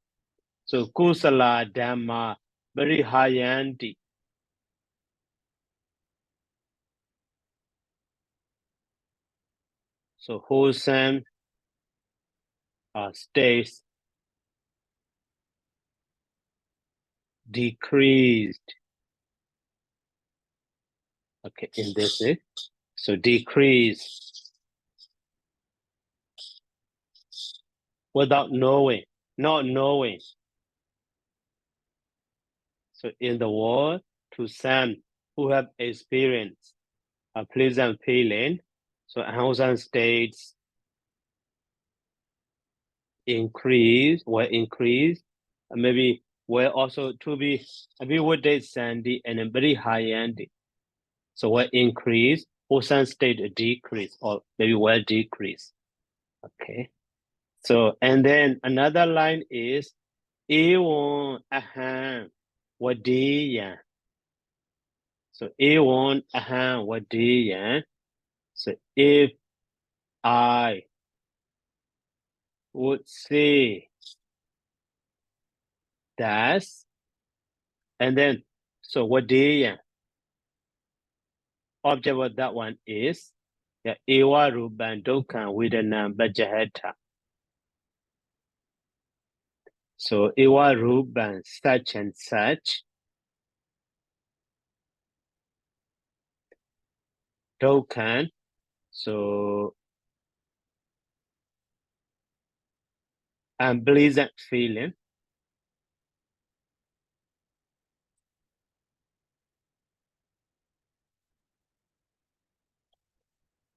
so kusala dhamma varihayanti. So wholesome states decreased. Okay, in this way. So decrease without knowing, not knowing. So in the world, to some who have experienced a pleasant feeling, so unwholesome states increase, maybe will also to be would sandy and very high end. So will increase, wholesome state decrease, or maybe will decrease. Okay. So and then another line is Ewan aham wadiyan. So Ewan aham wadiyan. So if I would say that, and then so wadiyan, object of that one is the Ewa Ruban Dokan Vidanam Bajaheta. So Ewa Ruban such and such Dokan. So unpleasant feeling.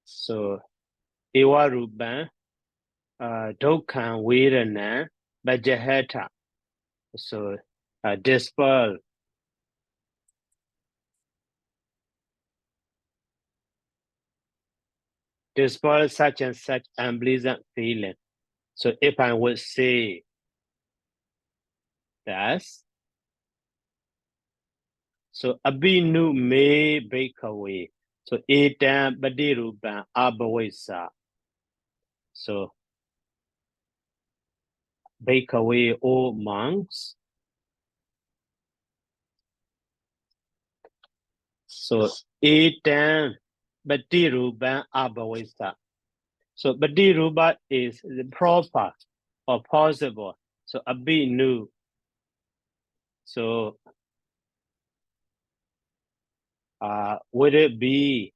So Ewa Ruban Dokan Vidana Bajaheta. So dispel. Dispel such and such unpleasant feeling. So if I would say that, so abinu me breakaway. So etam badiruban abawesa. So breakaway all monks. So etam badiruban abawesa. So badiruba is the proper or possible. So abinu. So would it be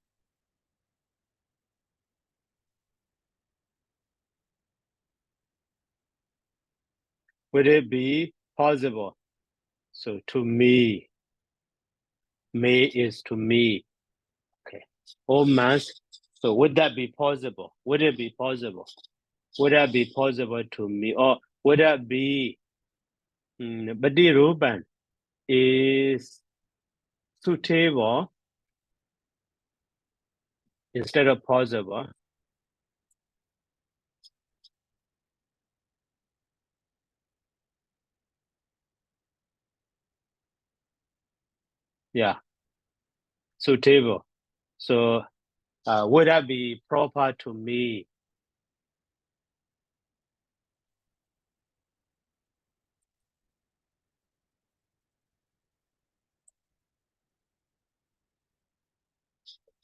possible? So to me is to me. Okay. All months. So would that be possible? Would it be possible? Would that be possible to me? Or would that be Badiruban is suitable instead of possible? Yeah, suitable. So would that be proper to me?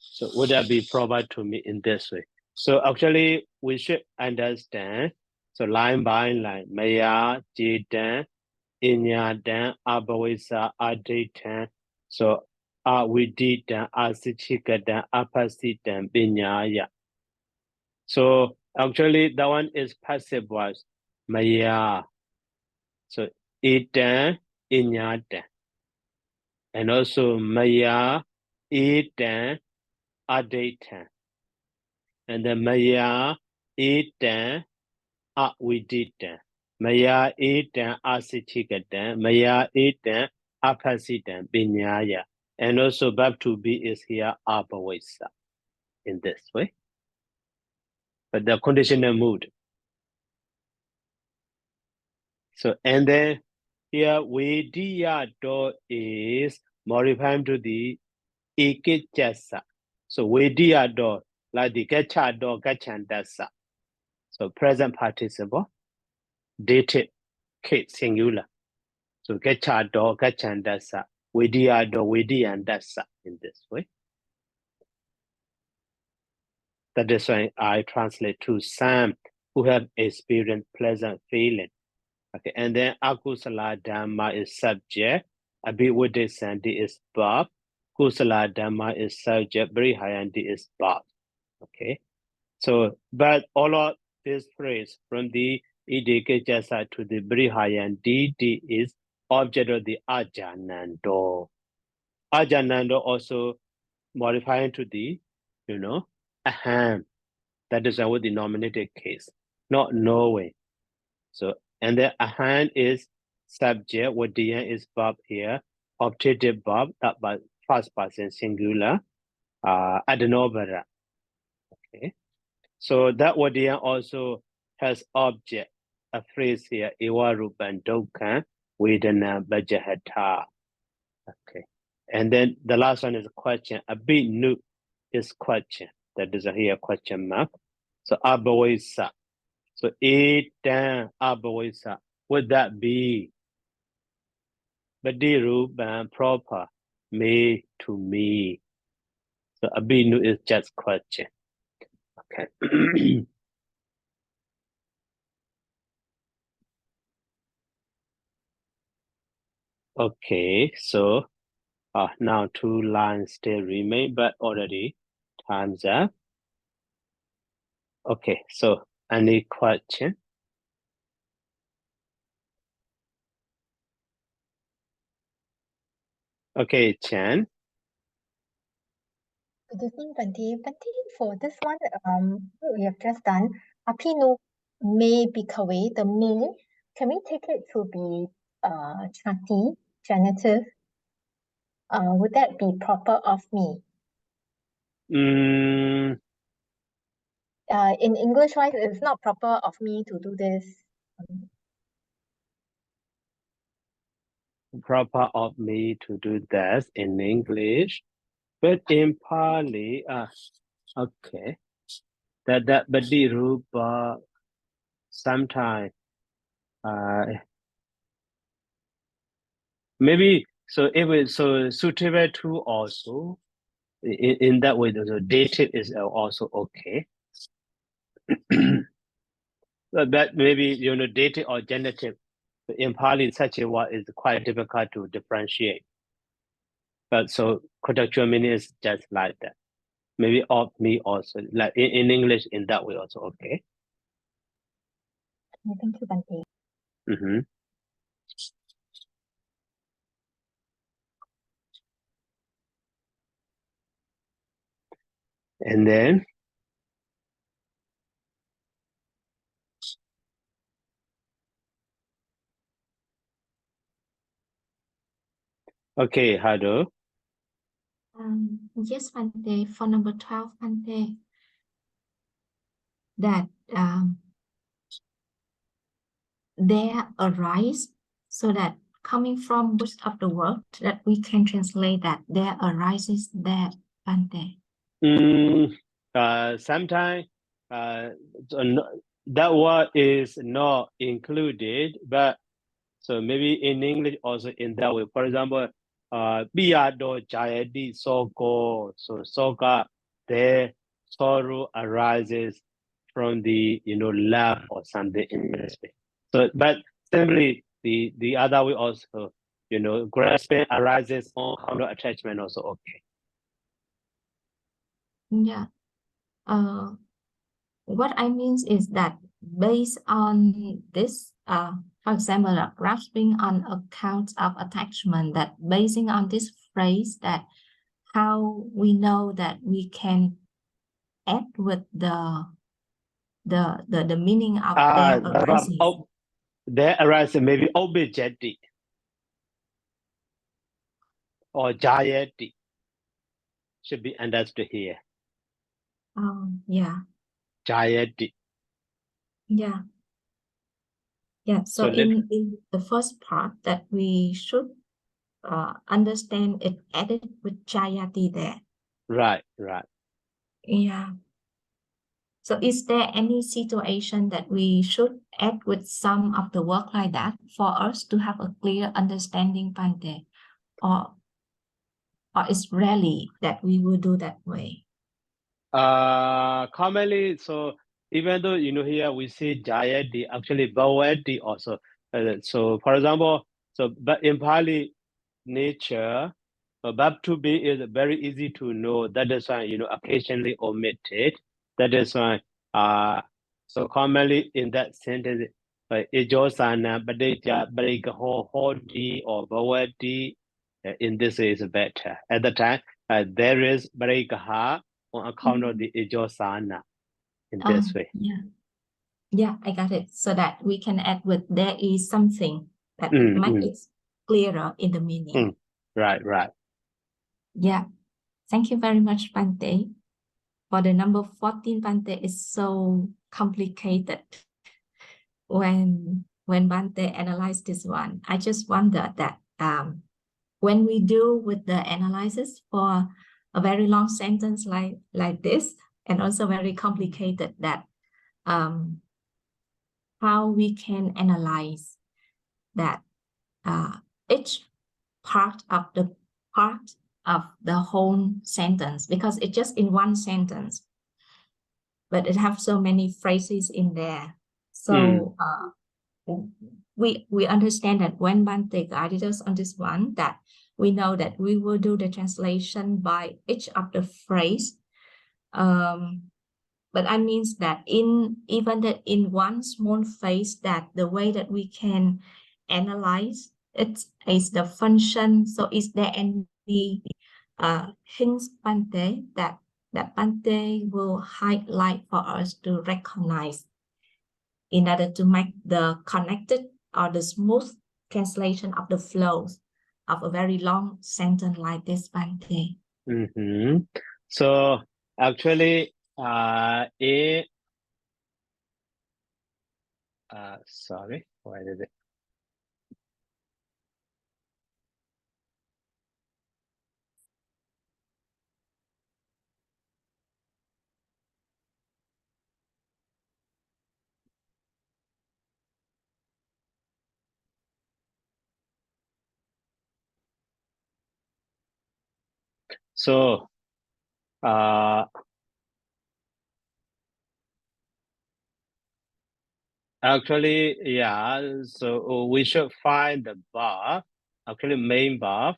So would that be proper to me in this way? So actually we should understand. So line by line, Maya, Jitan, Inyadan, Abawisa, Aditan. So Aviditan, Asichikadan, Apasitan, Binyaya. So actually that one is passive voice. Maya. So Itan, Inyadan. And also Maya, Itan, Aditan. And then Maya, Itan, Aviditan. Maya etan asichikatan, Maya etan apasitan binyaya. And also verb to be is here abawesa in this way. But the conditional mood. So and then here Vediya do is modifying to the ikijasa. So Vediya do like the gacha do gachandasa. So present participle, dated case singular. So gacha do gachandasa, Vediya do Vediyandasa in this way. That is why I translate to some who have experienced pleasant feeling. Okay, and then akusala dhamma is subject, abhivuddhisandi is verb, kusala dhamma is subject, brihayandi is verb. Okay, so but all of this phrase from the idikejasa to the brihayandi is object of the ajanando. Ajanando also modifying to the, aham. That is our denominated case, not knowing. So, and the ahan is subject, Vediyan is verb here, optative verb, that by first person singular, adenobara. Okay. So that Vediyan also has object, a phrase here, Iwa Rupan Dokkan, Vedana Bajahata. Okay. And then the last one is a question. Abhinu is question. That is here question mark. So abawesa. So etan abawesa. Would that be Badiruban proper? Me to me. So abinu is just question. Okay. Okay, so now 2 lines still remain, but already time's up. Okay, so any question? Okay, Chan. Good evening, Bante. Bante, for this one, what we have just done, apino may bikaway, the may, can we take it to be chati, genitive? Would that be proper of me? Mm, in English wise, it's not proper of me to do this. proper of me to do that in English, but in Pali, okay. That Badiruba sometime maybe so it was so suitable to also in that way the dated is also okay. But maybe dated or genitive in Pali such a word is quite difficult to differentiate. But so contextual meaning is just like that. Maybe of me also like in English in that way also okay. Thank you, Bante. Mm-hmm. And then okay, Hado. Yes, Bante, for number 12, Bante, that there arise, so that coming from which of the word that we can translate that there arises there, Bante. Sometimes that word is not included, but so maybe in English also in that way. For example, Biyado Jayadi Soko. So Soka, there sorrow arises from the love or something in this way. So but simply the other way also, grasping arises on counter attachment also okay. Yeah. What I mean is that based on this, for example, grasping on account of attachment, that basing on this phrase, that how we know that we can add with the meaning of their arises. there arises maybe Obijeti or Jayati should be understood here. Yeah. Jayati. Yeah. Yeah. So in the first part that we should understand it added with Jayati there. Right. Yeah. So is there any situation that we should add with some of the work like that for us to have a clear understanding, Pante? Or it's rarely that we will do that way? Commonly, so even though, here we see Jayati, actually Bhavati also. So for example, but in Pali nature, verb to be is very easy to know. That is why, occasionally omitted. That is why, so commonly in that sentence, ijosana, badija, barikaho, hoti, or bhavati, in this is better. At the time, there is barikaha on account of the ijosana in this way. Yeah, I got it. So that we can add with there is something that makes it clearer in the meaning. Right. Yeah. Thank you very much, Pante. For the number 14, Pante is so complicated. When Bante analyzed this one, I just wonder that when we do with the analysis for a very long sentence like this, and also very complicated, that how we can analyze that each part of the whole sentence, because it's just in one sentence, but it have so many phrases in there. So we understand that when Bante guided us on this one, that we know that we will do the translation by each of the phrase. But that means that even that in one small phrase, that the way that we can analyze it is the function. So is there any hints, Bante, that Bante will highlight for us to recognize in order to make the connected or the smooth translation of the flows of a very long sentence like this, Bante? So actually, sorry, why did it? So, actually, yeah, so we should find the verb, actually main verb.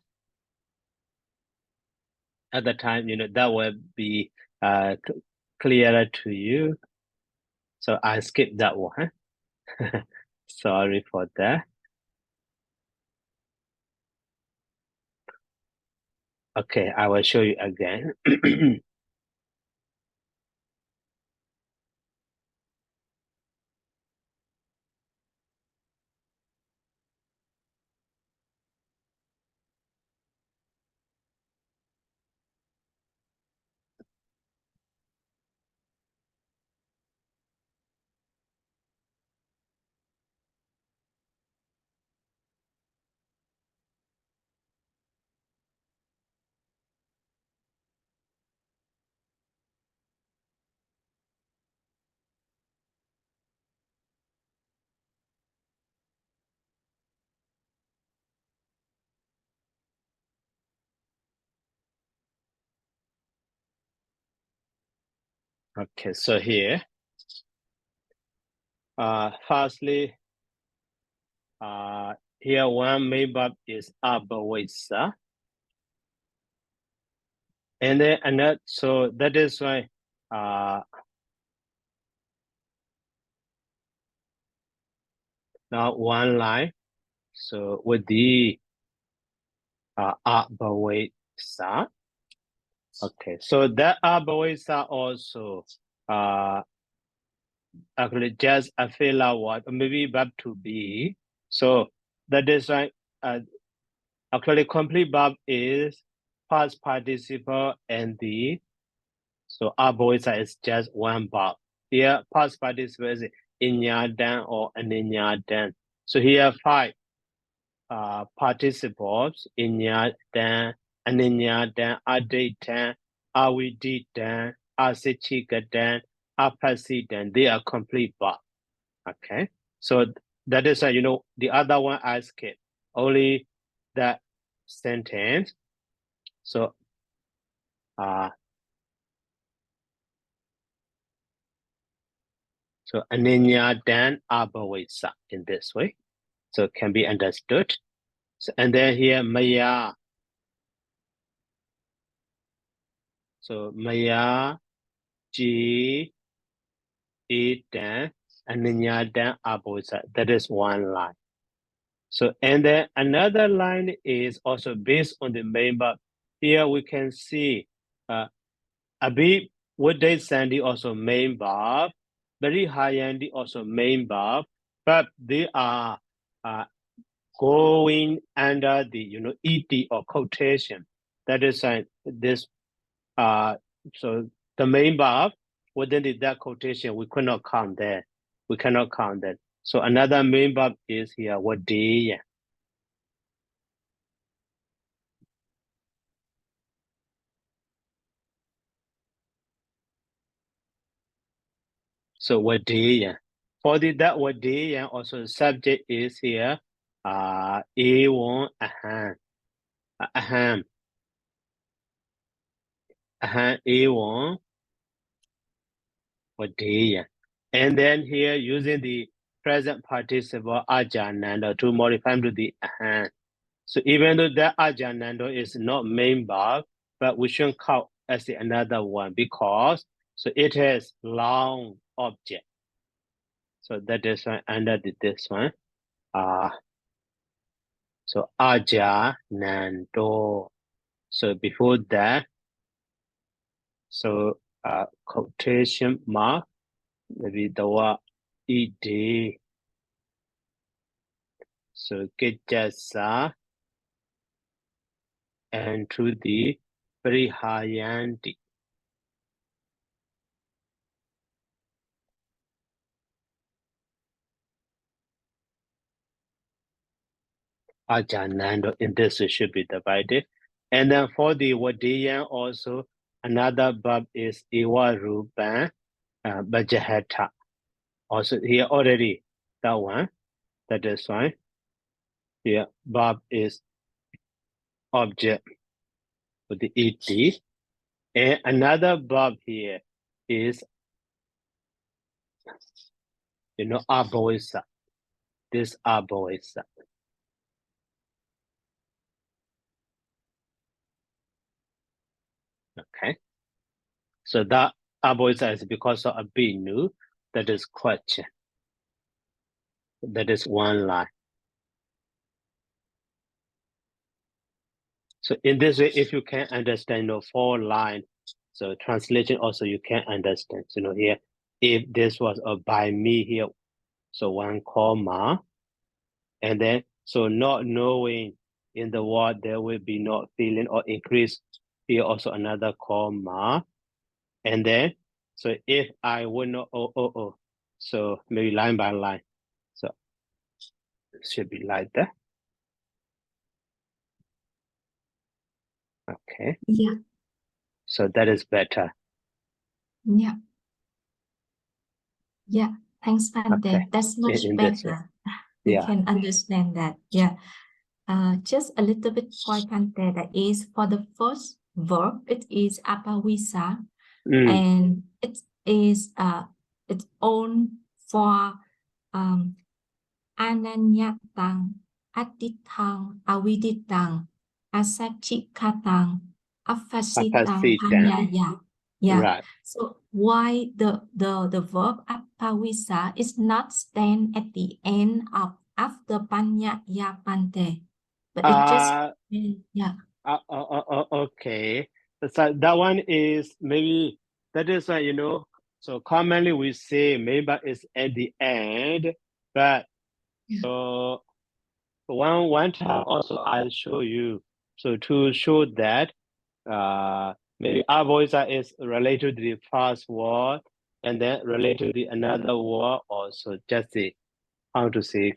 At the time, that will be clearer to you. So I skipped that one. Sorry for that. Okay, I will show you again. Okay, so here, firstly, here one main verb is abawesa. And then another, so that is why now one line. So with the abawesa. Okay, so that abawesa also actually just a filler word, or maybe verb to be. So that is why actually complete verb is past participle and the. So aboisa is just one verb. Here past participle is inyadan or aninyadan. So here 5 participles: inyadan, aninyadan, aditan, awiditan, asichikadan, apasidan. They are complete verb. Okay, so that is the other one I skipped only that sentence. So so aninyadan abawisa in this way, so it can be understood. So, and then here maya. So maya ji edan aninyadan abawisa. That is one line. So and then another line is also based on the main verb. Here we can see abi Woodday Sandy also main verb, very high Andy also main verb, but they are going under the ED or quotation. That is this so the main verb within that quotation we could not count that. We cannot count that. So another main verb is here Woodday. So Woodday. For that Woodday also subject is here A1 aham. A1 Woodday. And then here using the present participle ajanando to modify to the aham. So even though that ajanando is not main verb, but we shouldn't count as another one because so it has long object. So that is why under this one. So ajanando. So before that, so quotation mark, maybe the word ed. So Gejasa and to the Prihayandi. Ajanando in this should be divided. And then for the Wadiyan also, another verb is Iwaruban Bajahata. Also here already, that one, that is fine. Here verb is object with the ed. And another verb here is, aboisa. This aboisa. Okay. So that aboisa is because of a binu, that is question. That is one line. So in this way, if you can understand 4 lines, so translation also you can understand. Here, if this was a by me here, so 1 comma, and then so not knowing in the word there will be not feeling or increase, here also another comma, and then so if I would not so maybe line by line, so it should be like that. Okay. Yeah. So that is better. Yeah. Yeah. Thanks, Pante. Okay. That's much In this way. better. We Yeah. can understand that. Yeah. Just a little bit point, Pante, that is for the first verb, it is apawisa, and it is its own for ananyatang, atitang, awiditang, asachikatang, afasitang, panyaya. Yeah. Right. So why the verb apawisa is not stand at the end of after panyaya pante, but it just yeah. Okay. So that one is maybe that is So commonly we say maybe it's at the end, but so one time also I'll show you. So to show that maybe avoider is related to the first word and then related to the another word also just the how to say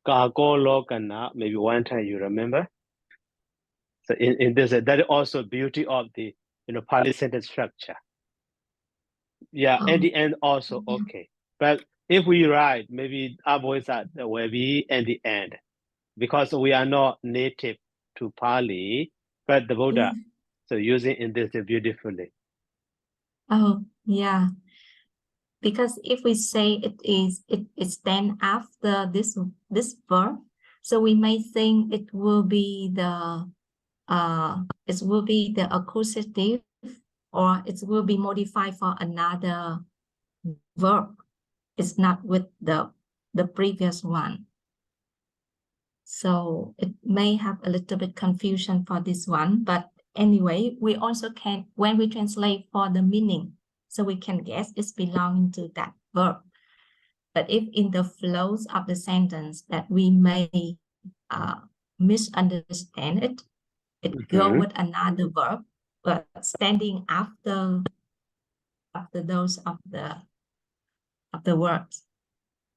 Gagologana, maybe one time you remember. So in this that is also beauty of the Pali sentence structure. Yeah, at the end also okay. But if we write maybe avoider will be at the end because we are not native to Pali, but the Buddha so using in this beautifully. Oh, yeah. Because if we say it stands after this verb, so we may think it will be the accusative, or it will be modified for another verb. It's not with the previous one. So it may have a little bit confusion for this one, but anyway, we also can, when we translate for the meaning, so we can guess it's belonging to that verb. But if in the flows of the sentence that we may misunderstand it, it go with another verb, but standing after those of the words.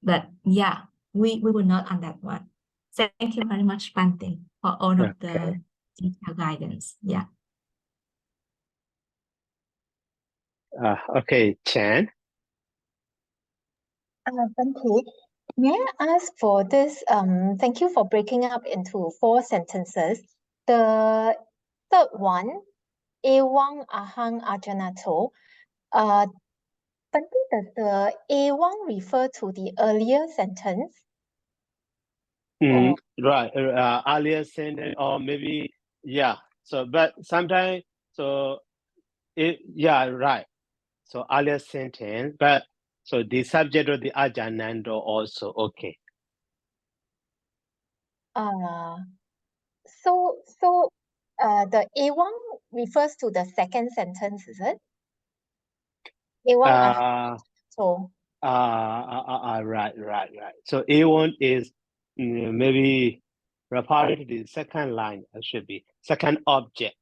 But yeah, we will not on that one. Thank you very much, Bante, for all of the detailed guidance. Yeah. Okay, Chan. Bante, may I ask for this? Thank you for breaking up into 4 sentences. The third one, Ewang Ahang Ajanato. Bante, does the Ewang refer to the earlier sentence? Right, earlier sentence or maybe yeah. So but sometimes so right. So earlier sentence, but so the subject of the ajanando also okay. So the Ewang refers to the second sentence, is it? Ewang Ahang. So Right. So A1 is maybe referring to the second line. It should be second object.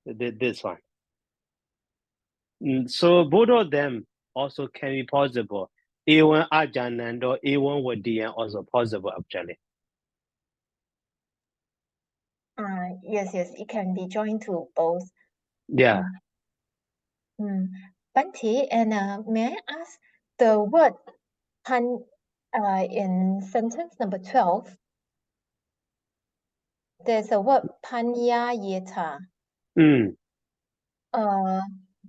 This one. So both of them also can be possible. A1 Ajanando, A1 with DN also possible actually. yes, it can be joined to both. Yeah. Bante, and may I ask the word pan in sentence number 12? There's a word panya yeta.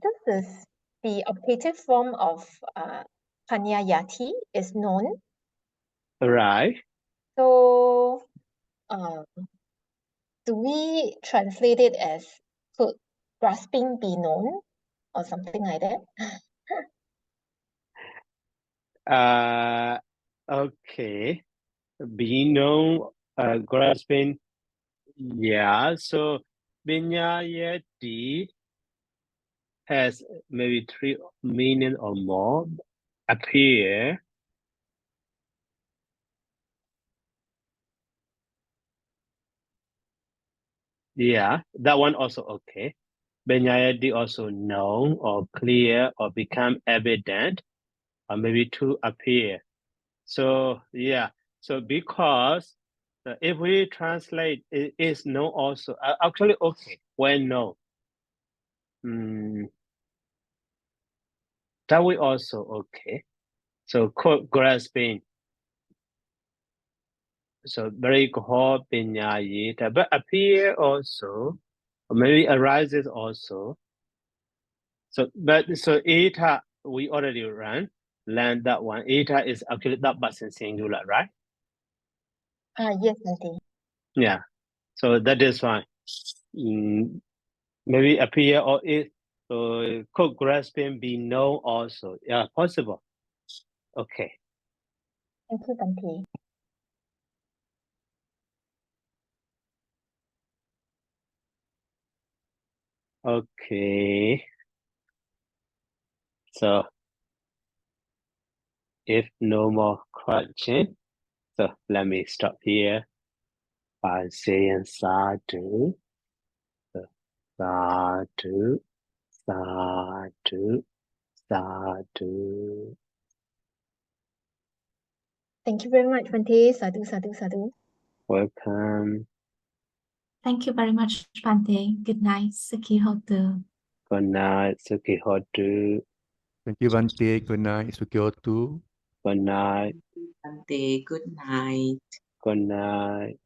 This is the optative form of panya yati is known. Right. So do we translate it as could grasping be known or something like that? Okay. Be known, grasping. Yeah. So Binyayati has maybe 3 meaning or more. Appear. Yeah, that one also okay. Benyayati also known or clear or become evident or maybe to appear. So yeah, so because if we translate it is known also actually okay when known. That way also okay. So grasping. So very good benyayita, but appear also or maybe arises also. So eta we already learned that one. Eta is actually that person singular, right? Yes, Bante. Yeah. So that is fine. Maybe appear or it could grasping be known also. Yeah, possible. Okay. Thank you, Bante. Okay. So if no more question, so let me stop here by saying sadhu, so, sadhu, sadhu, sadhu. Thank you very much, Bante. Sadhu, sadhu, sadhu. Welcome. Thank you very much, Bante. Good night, Sukhi Hotu. Good night, Sukhi Hotu. Thank you, Bante. Good night, Sukyotu. Good night. Bante, good night. Good night.